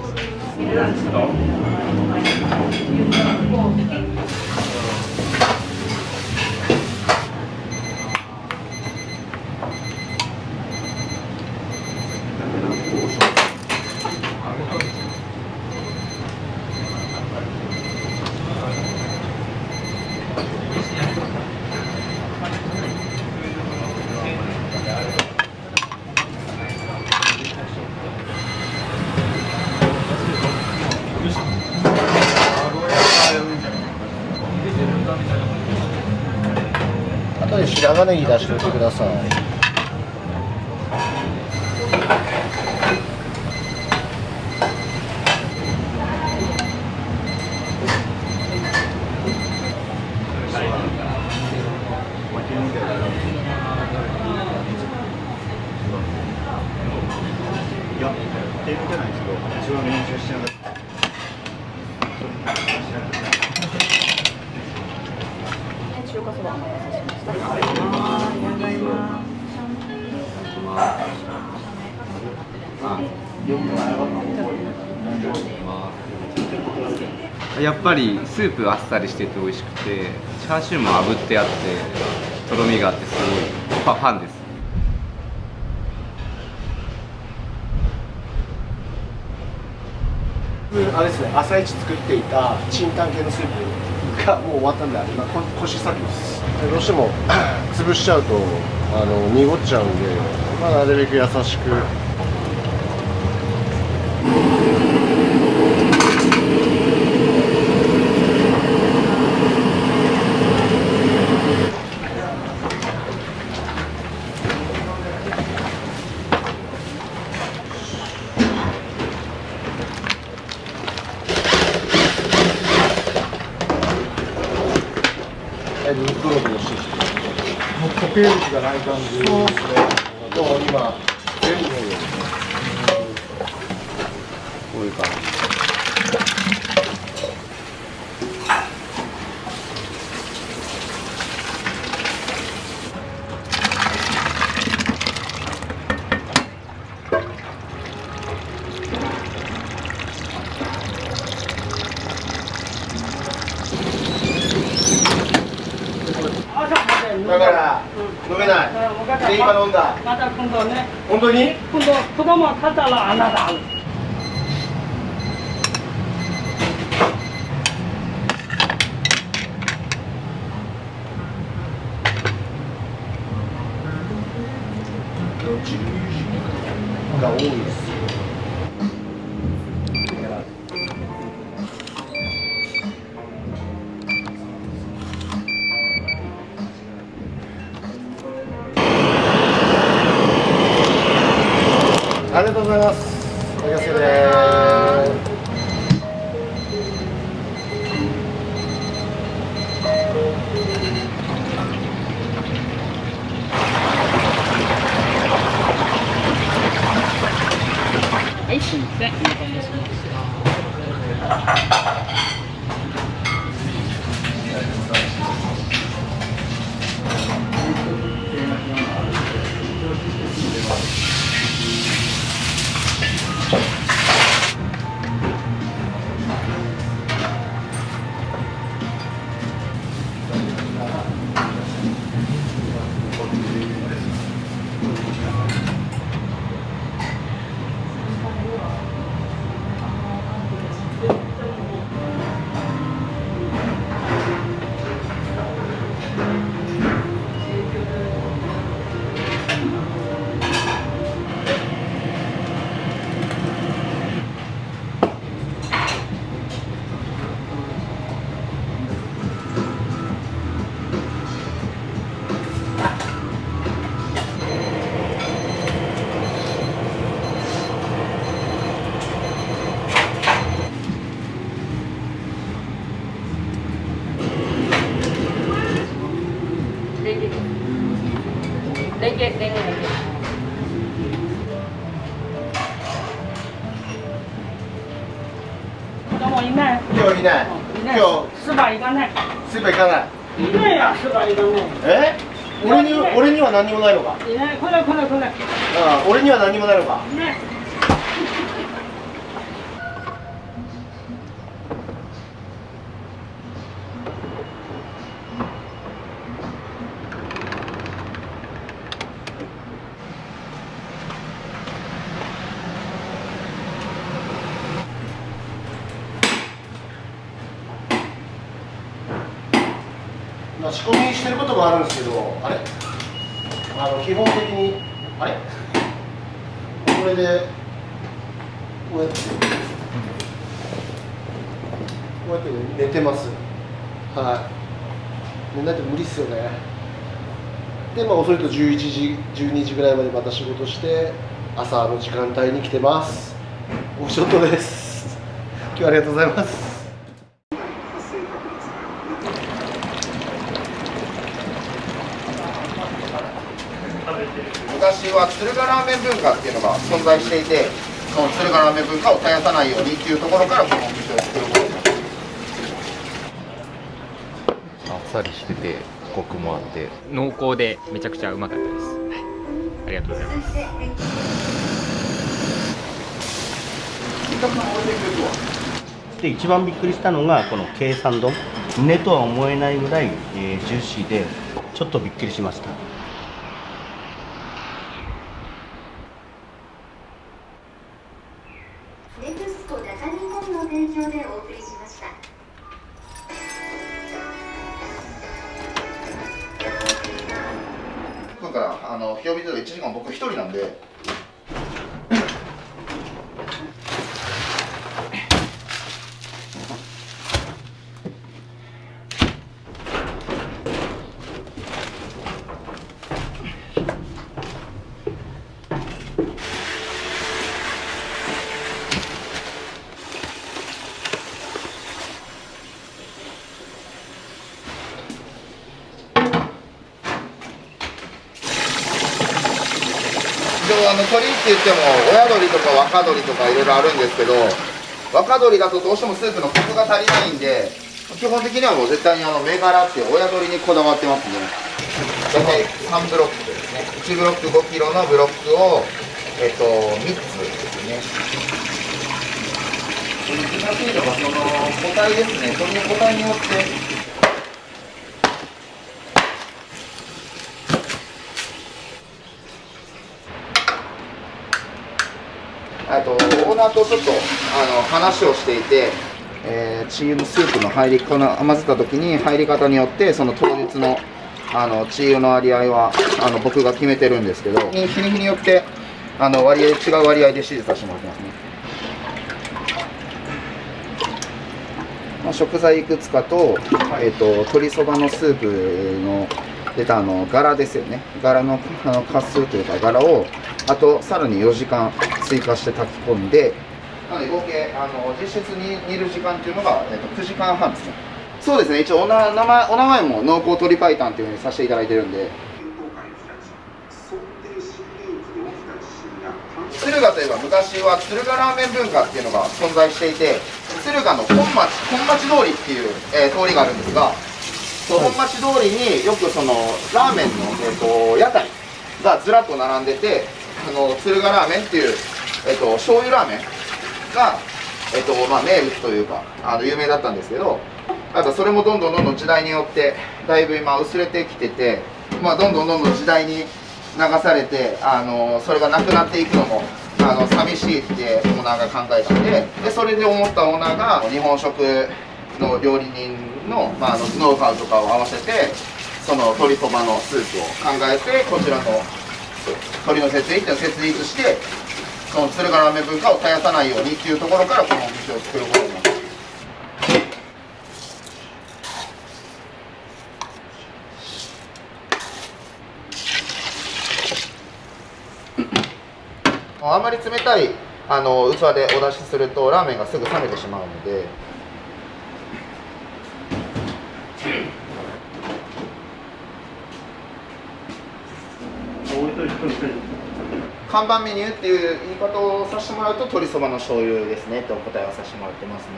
あとで白髪ネギ出しておいてください。いや、手抜けないですけど、一応練習しながら。中華そばお待たせしました。はい、ありがとうございます。やっぱりスープあっさりしてて美味しくて、チャーシューも炙ってあってとろみがあってすごいファンです。あれですね、朝一作っていたチンタン系のスープがもう終わったんで、今腰先です。どうしても潰しちゃうと濁っちゃうんで、まあ、なるべく優しく。どの子のシーンもう固形物がない感じですね。でも今全部こういう感じ。だから飲めない。で今飲んだ。また今度ね。本当に？今度子供が勝ったらあなた。が多いです。ありがとうございます。お気をつけて。はい、すみません。お待たせしました。レンゲ。子供いない。今日いない。今日スーパー行かない。スーパー行かない。いないや、スーパー行かない。俺には何にもないのか。いない。これ。ああ、俺には何にもないのか。いない。まあ、仕込みしてることもあるんですけど、あれ基本的にあれこれでこうやって寝てます。はい。寝ないと無理っすよね。で、まあ、遅いと11時、12時ぐらいまでまた仕事して、朝の時間帯に来てます。オフショットです。今日はありがとうございます。昔は敦賀ラーメン文化っていうのが存在していて、その敦賀ラーメン文化を絶やさないようにっていうところからこのお店を作ることになった。あっさりしててコクもあって濃厚でめちゃくちゃうまかったです。ありがとうございます。で一番びっくりしたのがこの計算丼、胸とは思えないぐらい、ジューシーでちょっとびっくりしました。ネクスコ中日本の提供でお送りしました。だから清水で1時間僕1人なんで。鶏って言っても親鶏とか若鶏とかいろいろあるんですけど、若鶏だとどうしてもスープのコクが足りないんで、基本的にはもう絶対に銘柄って親鶏にこだわってますね。大体3ブロックですね。1ブロック5キロのブロックを3つですね。難しいのがその個体ですね。鶏の個体によってオーナーとちょっと話をしていて、チー油のスープの入り混ぜた時に入り方によってその当日のチー油の割合は僕が決めてるんですけど、日に日によって違う割合で指示させてもらってますね。食材いくつかと、鶏そばのスープの出た柄ですよね。柄のかすというか柄をあとさらに4時間追加して炊き込んで、なので合計実質に煮る時間っていうのが、9時間半ですね。そうですね。一応お名前も濃厚鶏白湯っていうふうにさせていただいてるんで。敦賀といえば昔は敦賀ラーメン文化っていうのが存在していて、敦賀の本町通りっていう、通りがあるんですが、その本町通りによくそのラーメンの、屋台がずらっと並んでて、敦賀ラーメンっていう、醤油ラーメンが、名物というか有名だったんですけど、あとそれもどんどん時代によってだいぶ今薄れてきてて、どんどん時代に流されてそれがなくなっていくのも寂しいってオーナーが考えたんで、それで思ったオーナーが日本食の料理人の、ノウハウとかを合わせてその鶏そばのスープを考えて、こちらの鶏の設立っていうのを設立して、その敦賀ラーメン文化を絶やさないようにっていうところからこのお店を作ることになった。あまり冷たい器でお出しするとラーメンがすぐ冷めてしまうので、看板メニューっていう言い方をさせてもらうと鶏そばの醤油ですねとお答えをさせてもらってますね。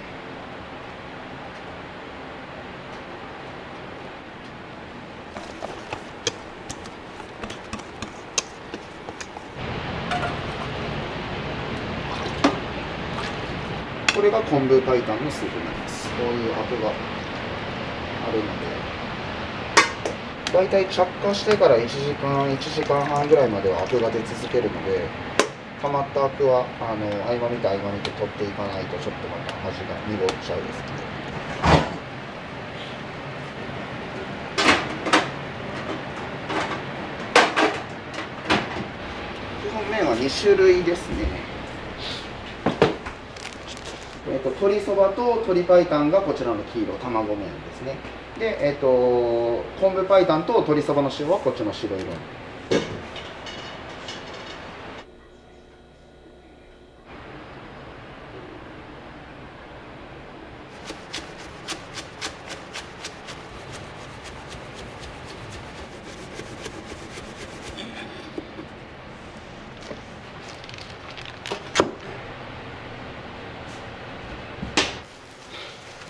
これが昆布白湯のスープになります。こういう跡があるので、だいたい着火してから1時間半ぐらいまではアクが出続けるので、溜まったアクは合間見て合間見て取っていかないとちょっとまた味が濁っちゃうですね。2種類ですね。鶏そばと鶏白湯がこちらの黄色、卵麺ですね。で、昆布白湯と鶏そばの塩はこっちの白色。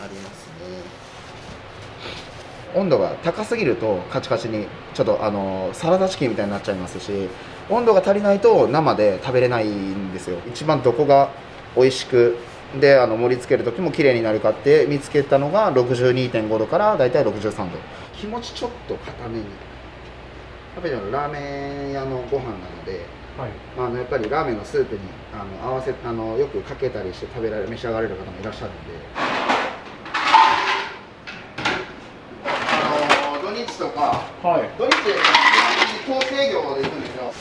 ありますね。温度が高すぎるとカチカチにちょっとサラダチキンみたいになっちゃいますし、温度が足りないと生で食べれないんですよ。一番どこが美味しくで盛り付ける時も綺麗になるかって見つけたのが 62.5 度からだいたい63度。気持ちちょっと固めに、やっぱりラーメン屋のご飯なので、やっぱりラーメンのスープに合わせよくかけたりして召し上がれる方もいらっしゃるんで、土日とか、土日で高制業で行くんですよ。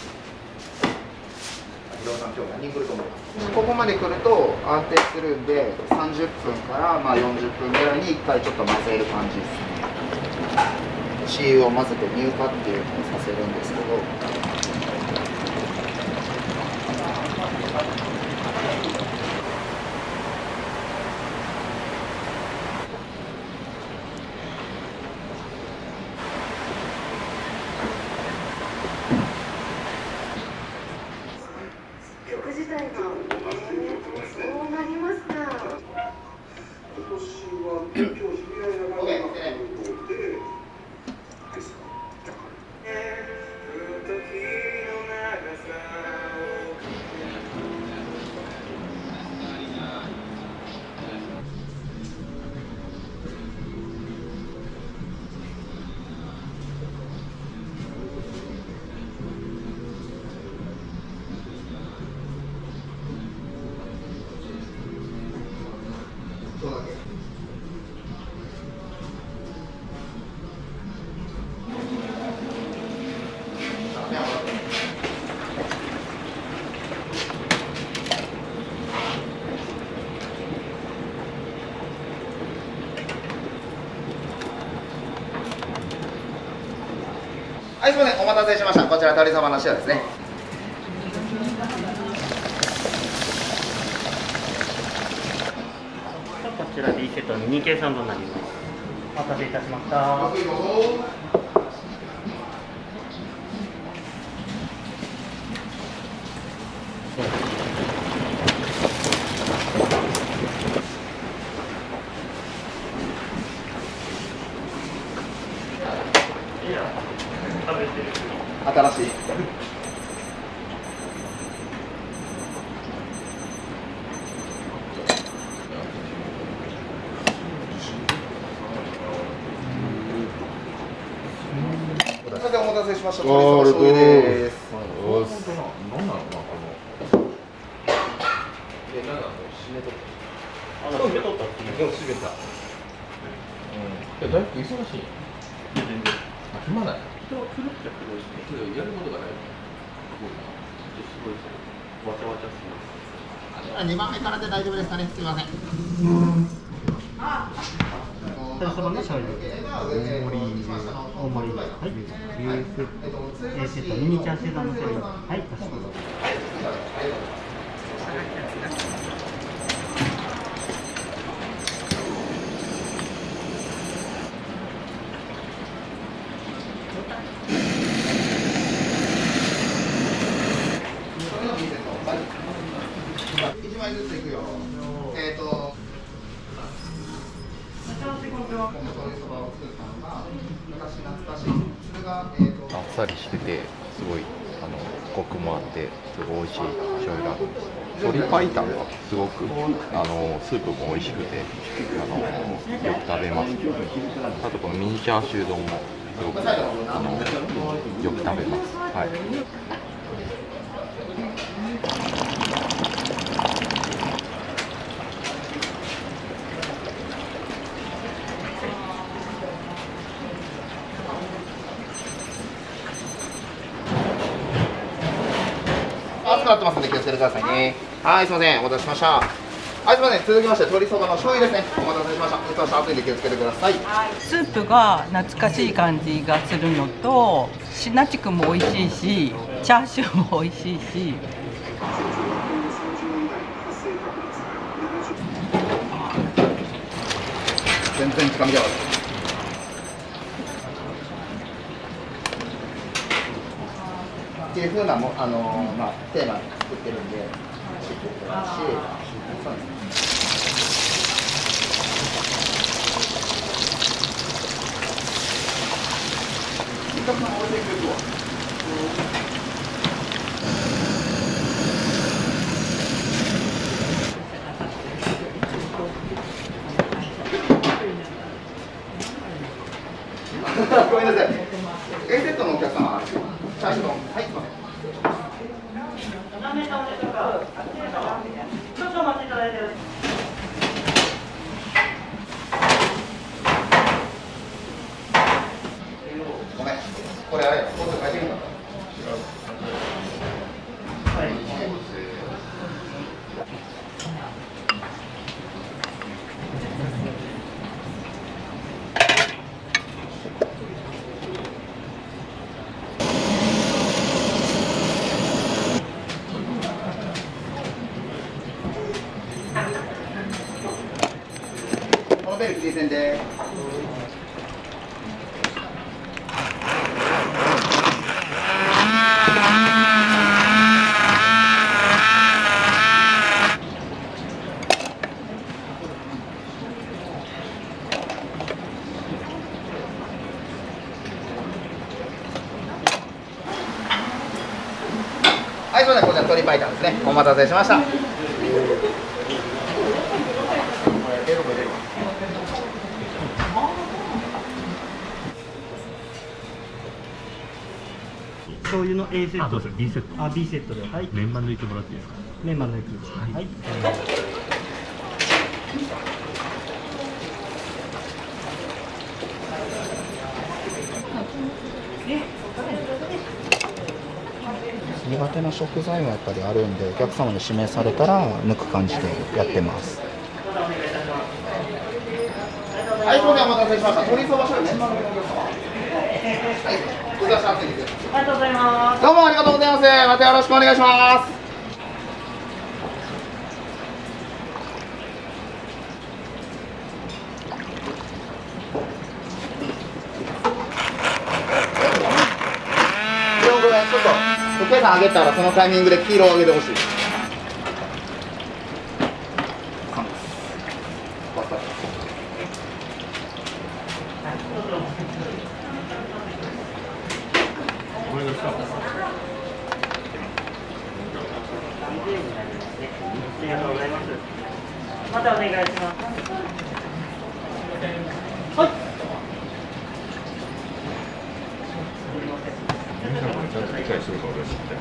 伊藤さん今日何人来ると思います？ここまで来ると安定するんで30分から40分ぐらいに1回ちょっと混ぜる感じですね。チー油を混ぜて乳化っていうのをさせるんですけど、曲自体がそうなりますか。今年は今日知り合いがはい、すみません、お待たせしました。こちら鶏そばの塩ですね。こちら B セット2計算分になります。お待たせいたしました。新しい。お待たせしました。鶏そば醤油です。なんなのかな、この。なんだろう、締めとった。締めとったっていう。でも締めた。大工忙しい。暇ない。人は来るっちゃ来る。やることがない。すごい。わちゃわちゃする。2番目からで大丈夫ですかね。すみません。鶏そばの醤油。大盛り。はい。A セット、ミニチャーシューのせる。はい、かしこまりました。1枚ずついくよ。あっさりしてて、すごいコクもあってすごい美味しい醤油ラーメンです。鶏白湯がすごくスープも美味しくてよく食べます。あとこのミニチャーシュー丼もすごくよく食べます。はい。熱くなってててくださいね。はい、すみません、お待たせしました。はい、すみません、続きまして鶏そばの醤油ですね。お待たせしました。器下熱いんで気をつけてください。スープが懐かしい感じがするのと、シナチクも美味しいし、チャーシューも美味しいし。全然近みだわ。っていう風なもまあテーマで作ってるんで、知っていただくし、そうごめんなさい。A セットのお客様、チャーシュー丼、はい、すみません。少々お待ちいただいて。ごめん、これあれ、コード書いてるんだ。このベル規定線で。はい、それではこちら鶏白湯ですね。お待たせしました。醤油の A セットです。B セット。あ、B セットで。はい。メンマ抜いてもらっていいですか。メンマ抜いてください。はい。苦手な食材もやっぱりあるんで、お客様に指名されたら抜く感じでやってます。はい、それではお待たせしました。鶏そば醤油メンマのお客様。はい、具材熱いです。ありがとうございます。どうもありがとうございます。またよろしくお願いします。ごめん、ちょっとお客さんあげたらそのタイミングで黄色をあげてほしい。ありがとうございます。またお願いします。はい。ちゃんと理解するか俺は知ってる。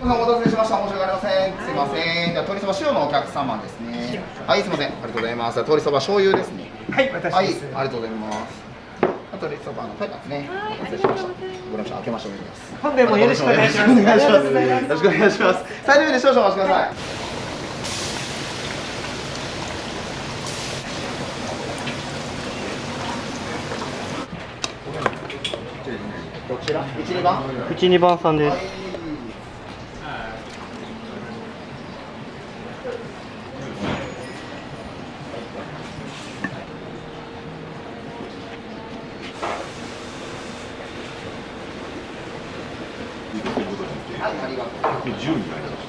お待たせしました。申し訳ありません。すいません。じゃあ鶏そば塩のお客様ですね。はい、すいません。ありがとうございます。鶏そば醤油ですね。はい、私です。はい、ありがとうございます。鶏そばのパイタですね。お待たせしました。ご覧ください。開けましょう。本編もよろしくお願いします。お願いします。よろしくお願いします。最初に少々お待ちください。どちら？1、2番1、2番さんです。はい、ありがとう。10になりまし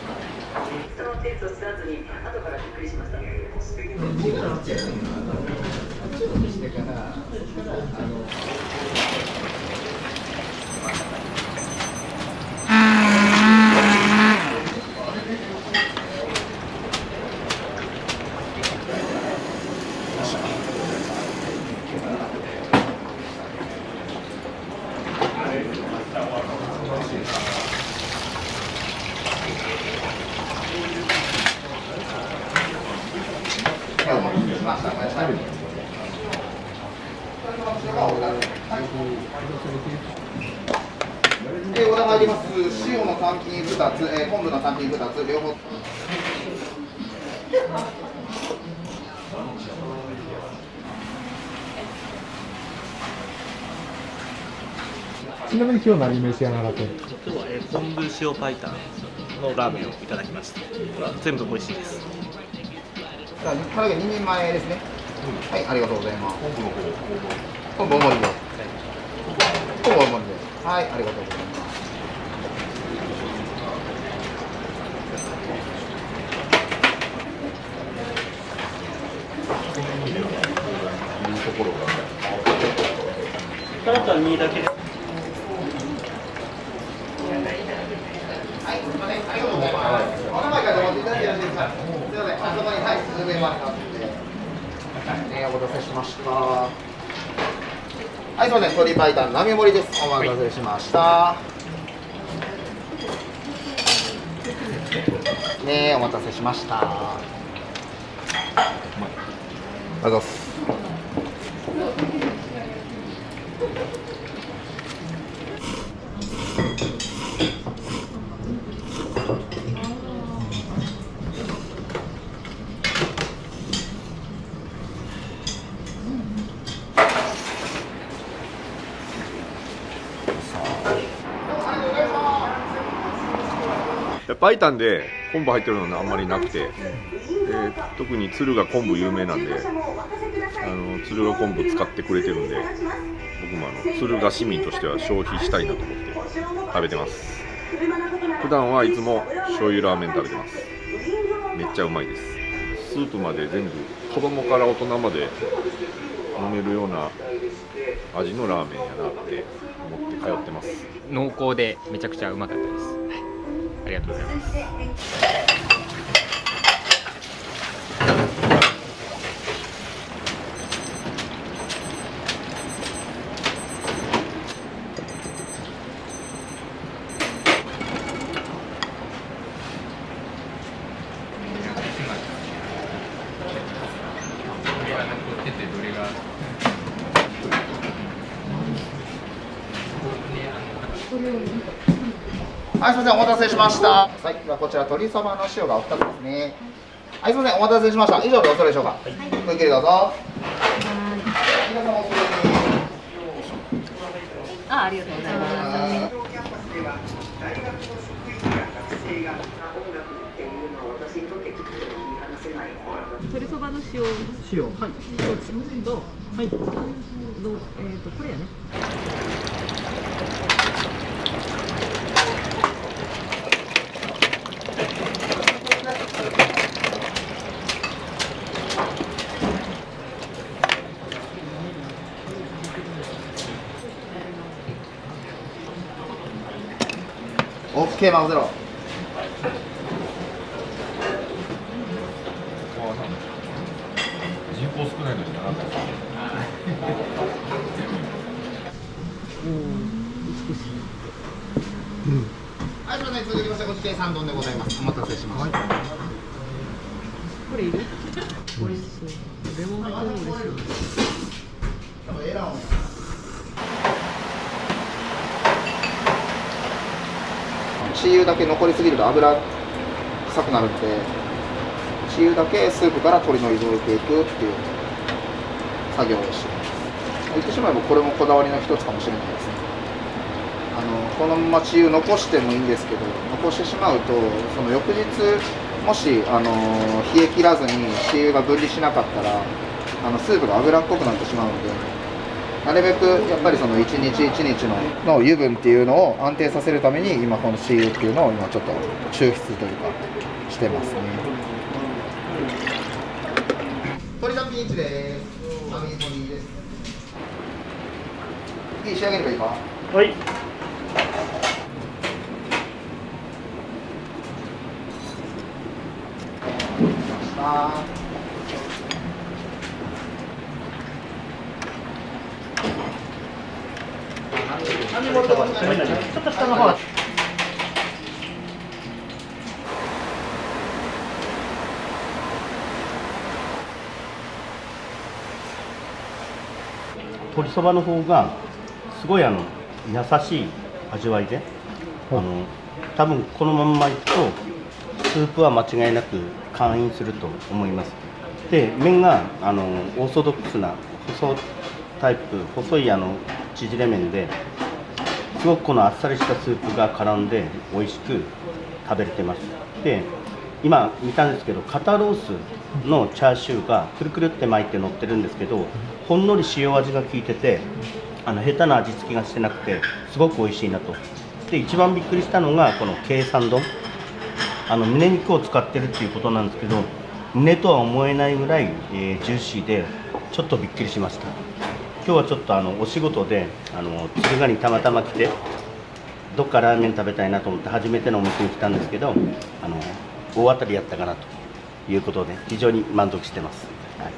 た。そのテストした後に後からびっくりしました。ました。オーダー入ります。塩の単品2つ、昆布の単品2つ、両方。ちなみに今日何召し上がられてる？今日は昆布塩白湯のラーメンをいただきました。全部美味しいです。唐揚げ2人前ですね。はい、ありがとうございます。昆布の方。昆布大盛りで。昆布大盛りで。はい、ありがとうございます。あとは2だけで。お名前から持っていただいてよろしいですか。すみません、あそこにはい、数名までなってて。お待たせしました。はい、すみません、鶏白湯並盛りです。お待たせしました。ねえ、お待たせしました。ありがとうございます。白湯で昆布入ってるのはあんまりなくて、特に鶴が昆布有名なんで、鶴が昆布使ってくれてるんで、僕も鶴が市民としては消費したいなと思って食べてます。普段はいつも醤油ラーメン食べてます。めっちゃうまいです。スープまで全部子供から大人まで飲めるような味のラーメンやなって思って通ってます。濃厚でめちゃくちゃうまかったです。ありがとうございます。はい、すみません、お待たせしました。はい、ではこちら鶏そばの塩がお2つですね。はい、すみません、お待たせしました。以上でおそれでしょうか。はい、ごゆっくりどうぞ。皆様おそれに。ありがとうございます。鶏そばの塩。塩。はい。はい。これやね。オッケー、マグゼロ。人口少ないのになかったですね。はい、すみません、続きまして、ごち計3丼でございます。お待たせしました。これいる？美味しそう。レモン入ってるの嬉しい。鶏油だけ残りすぎると油臭くなるので、鶏油だけスープから鶏の湯を置いていくっていう作業をしています。言ってしまえばこれもこだわりの一つかもしれないですね。このまま鶏油残してもいいんですけど、残してしまうとその翌日もし冷え切らずに鶏油が分離しなかったらスープが油っぽくなってしまうので、なるべくやっぱりその一日一日の油分っていうのを安定させるために今この鶏油っていうのを今ちょっと抽出というかしてますね。鶏だんピン1です。網盛りです。いい仕上げればいいか。はい。網盛りでございます。ちょっと下の方。鶏そばの方がすごい優しい味わいで、多分このまんまいくとスープは間違いなく完飲すると思います。で、麺がオーソドックスな細タイプ、細い縮れ麺ですごくこのあっさりしたスープが絡んで美味しく食べれてます。で、今見たんですけど、肩ロースのチャーシューがくるくるって巻いて乗ってるんですけど、ほんのり塩味が効いてて、下手な味付けがしてなくてすごく美味しいなと。で、一番びっくりしたのがこの計算丼、胸肉を使ってるっていうことなんですけど、胸とは思えないぐらい、ジューシーでちょっとびっくりしました。今日はちょっとお仕事で敦賀にたまたま来て、どっかラーメン食べたいなと思って初めてのお店に来たんですけど、大当たりやったかなということで非常に満足してます。はい。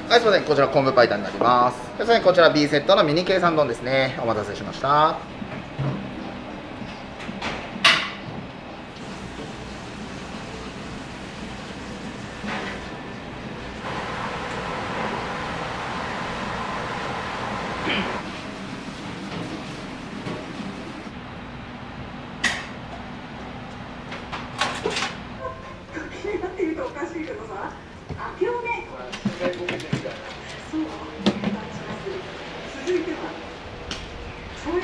はい、すみません、こちら昆布白湯になります。すみません、こちら B セットのミニ計算丼ですね。お待たせしました。って言うとおかしいけどさ、明けおめ。そう、続いてはそれ。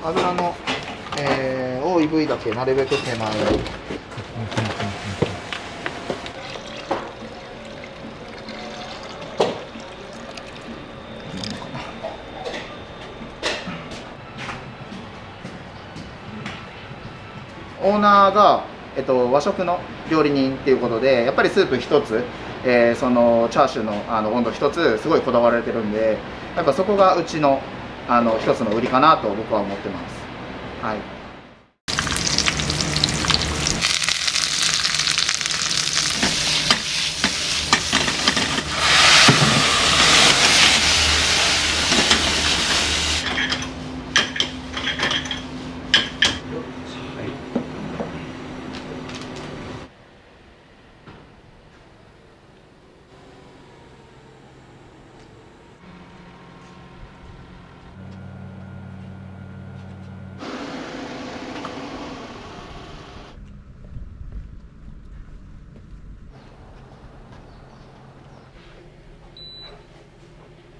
油の、多い部位だけなるべく手前に。オーナーが、和食の料理人っていうことで、やっぱりスープ一つ、そのチャーシューの、温度一つすごいこだわられてるんで、やっぱそこがうちの一つの売りかなと僕は思ってます。はい。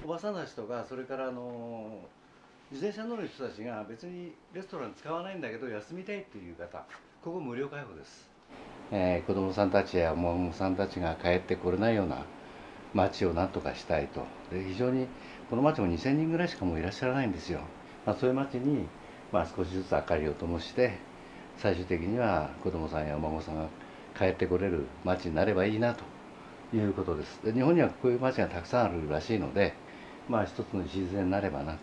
おばさんたちとか、それから自転車乗る人たちが別にレストラン使わないんだけど休みたいっていう方、ここ無料開放です。子どもさんたちやお孫さんたちが帰ってこれないような町をなんとかしたいと。で、非常にこの町も2000人ぐらいしかもういらっしゃらないんですよ。そういう町に、少しずつ明かりを灯して最終的には子どもさんやお孫さんが帰ってこれる町になればいいなということです。で、日本にはこういう町がたくさんあるらしいので、一つの礎になればなと。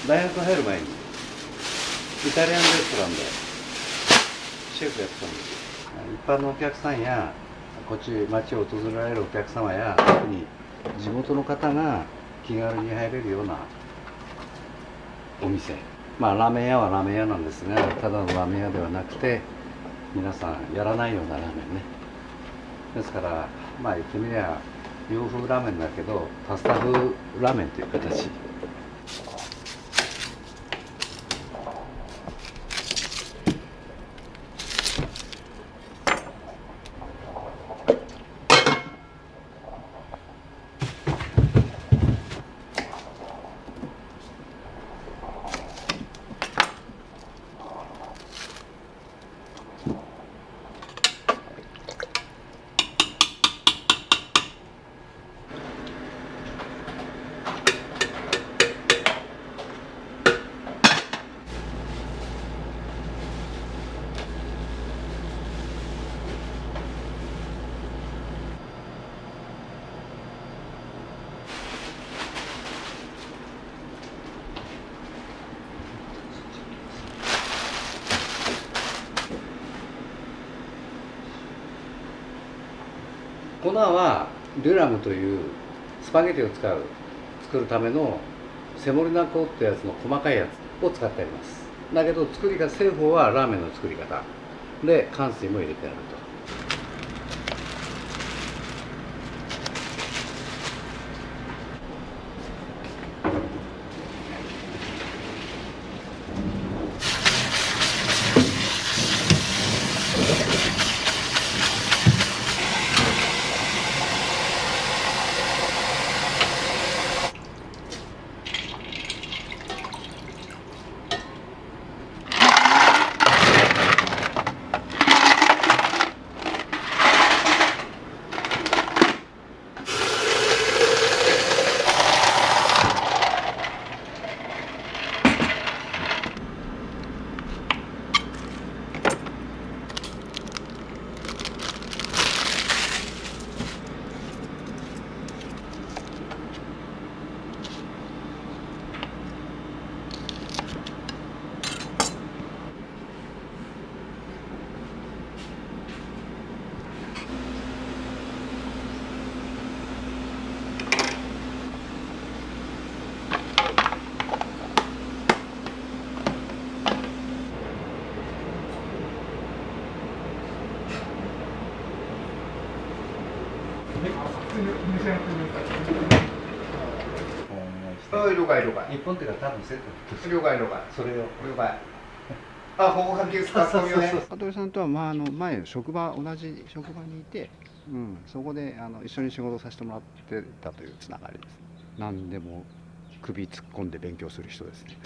大学入る前にイタリアンレストランでシェフやってたんですよ。一般のお客さんやこっち町を訪れられるお客様や特に地元の方が気軽に入れるようなお店、まあラーメン屋はラーメン屋なんですが、ただのラーメン屋ではなくて皆さんやらないようなラーメンね。ですからまあ言ってみりゃ洋風ラーメンだけどパスタ風ラーメンという形。粉はデュラムというスパゲティを作るためのセモリナ粉ってやつの細かいやつを使ってあります。だけど作り方製法はラーメンの作り方で乾水も入れてあると。了解了解。日本っていうか多分セット。了解了解。それを。了解。あ、ここ関係ですか。香取さんとは前同じ職場にいて、そこで一緒に仕事させてもらってたというつながりです。何でも首突っ込んで勉強する人ですね。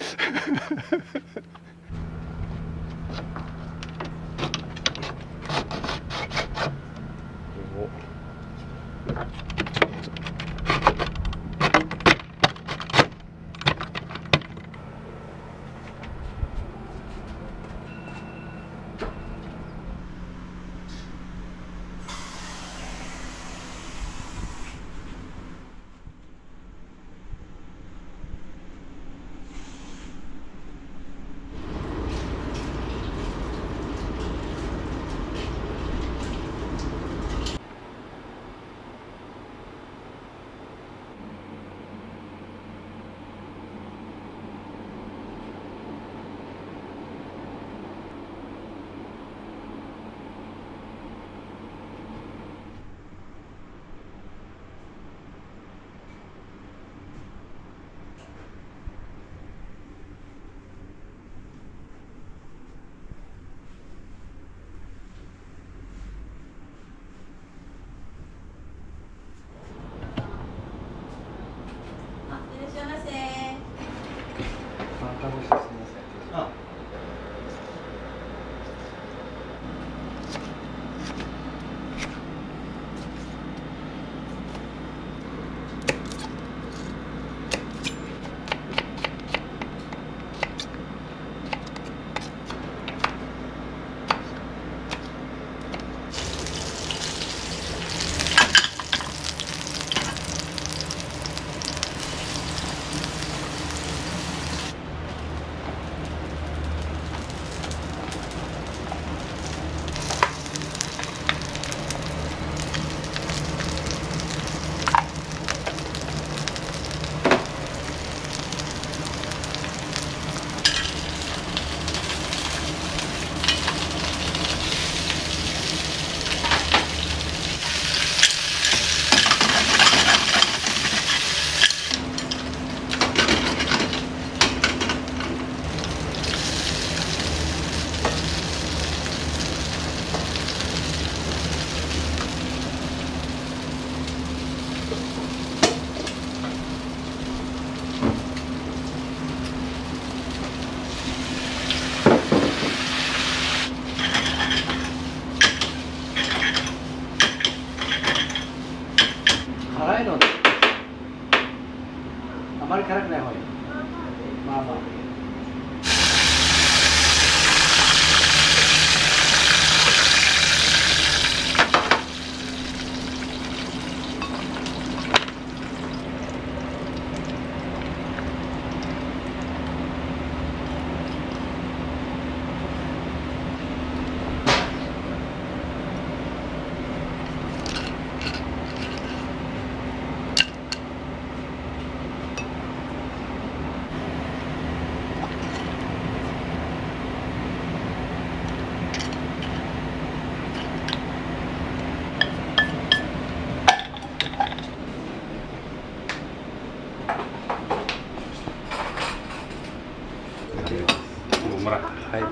もらって。はい。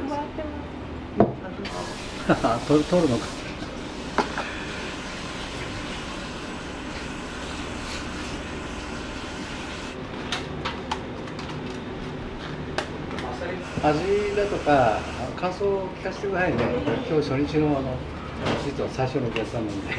取るのか。味だとか感想を聞かせてくださいね。今日初日の実は最初のお客さんなんで。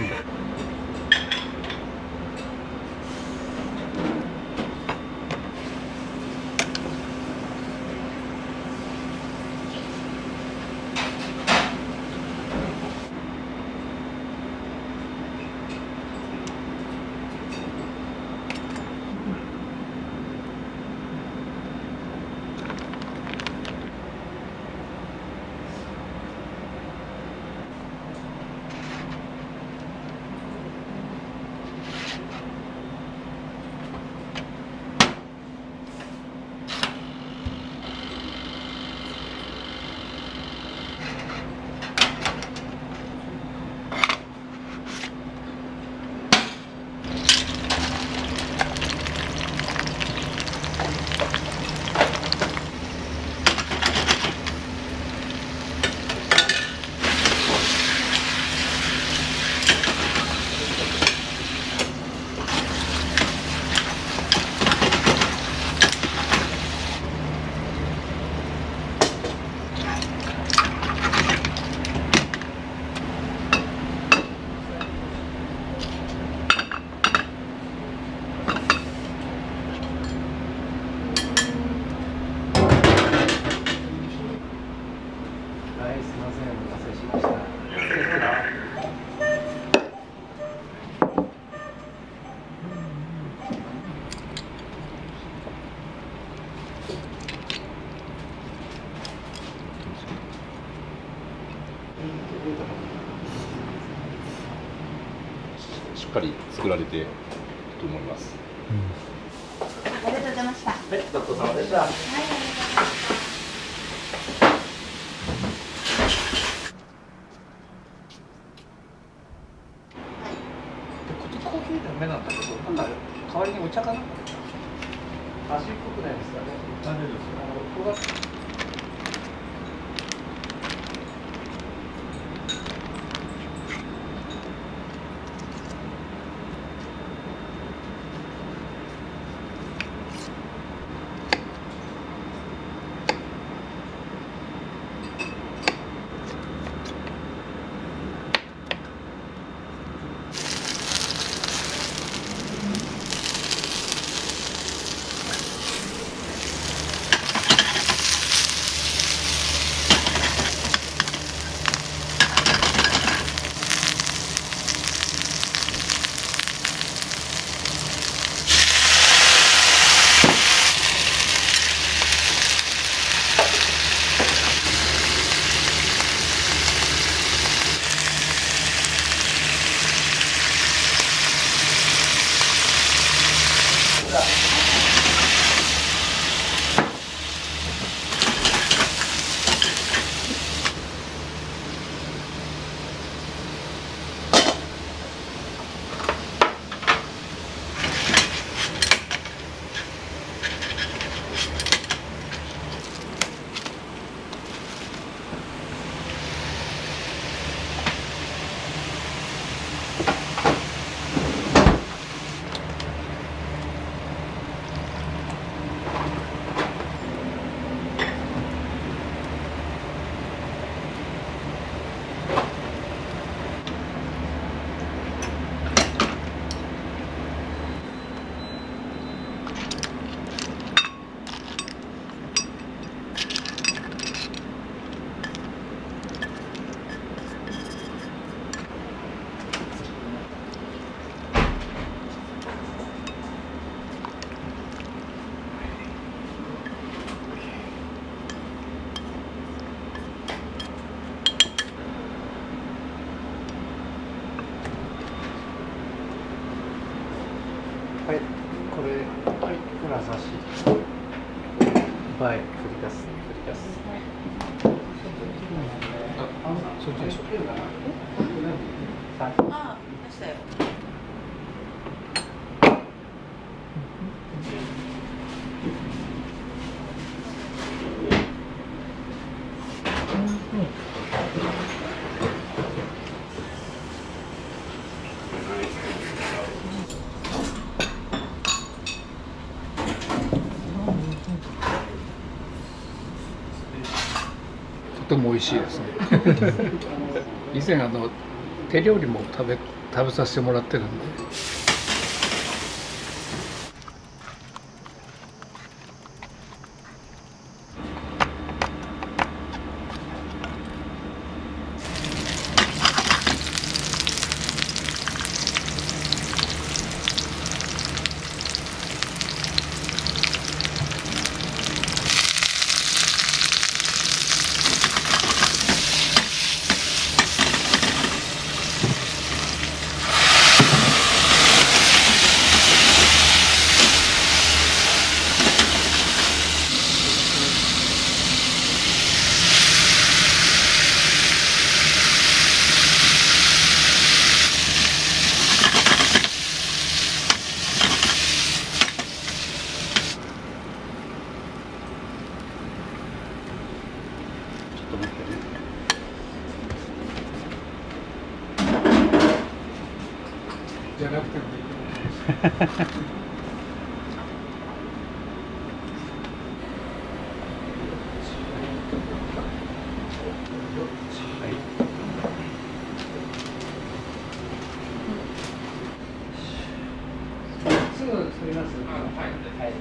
しっかり作られていると思います。ありがとうございました。はい、ごちそうさまでした。コーヒーダメなんだけど、なんか代わりにお茶かな。味っぽくないですかね。大丈夫です。はい、これ、はい、プラス足。はい、振り出す、振り出す。そっちでしょ。あ、出したよ。ても美味しいですね以前手料理も食べさせてもらってるんで。じゃなくてもいい。すぐ作ります。はい。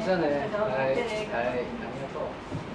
じゃあね。はい。はい。ありがとう。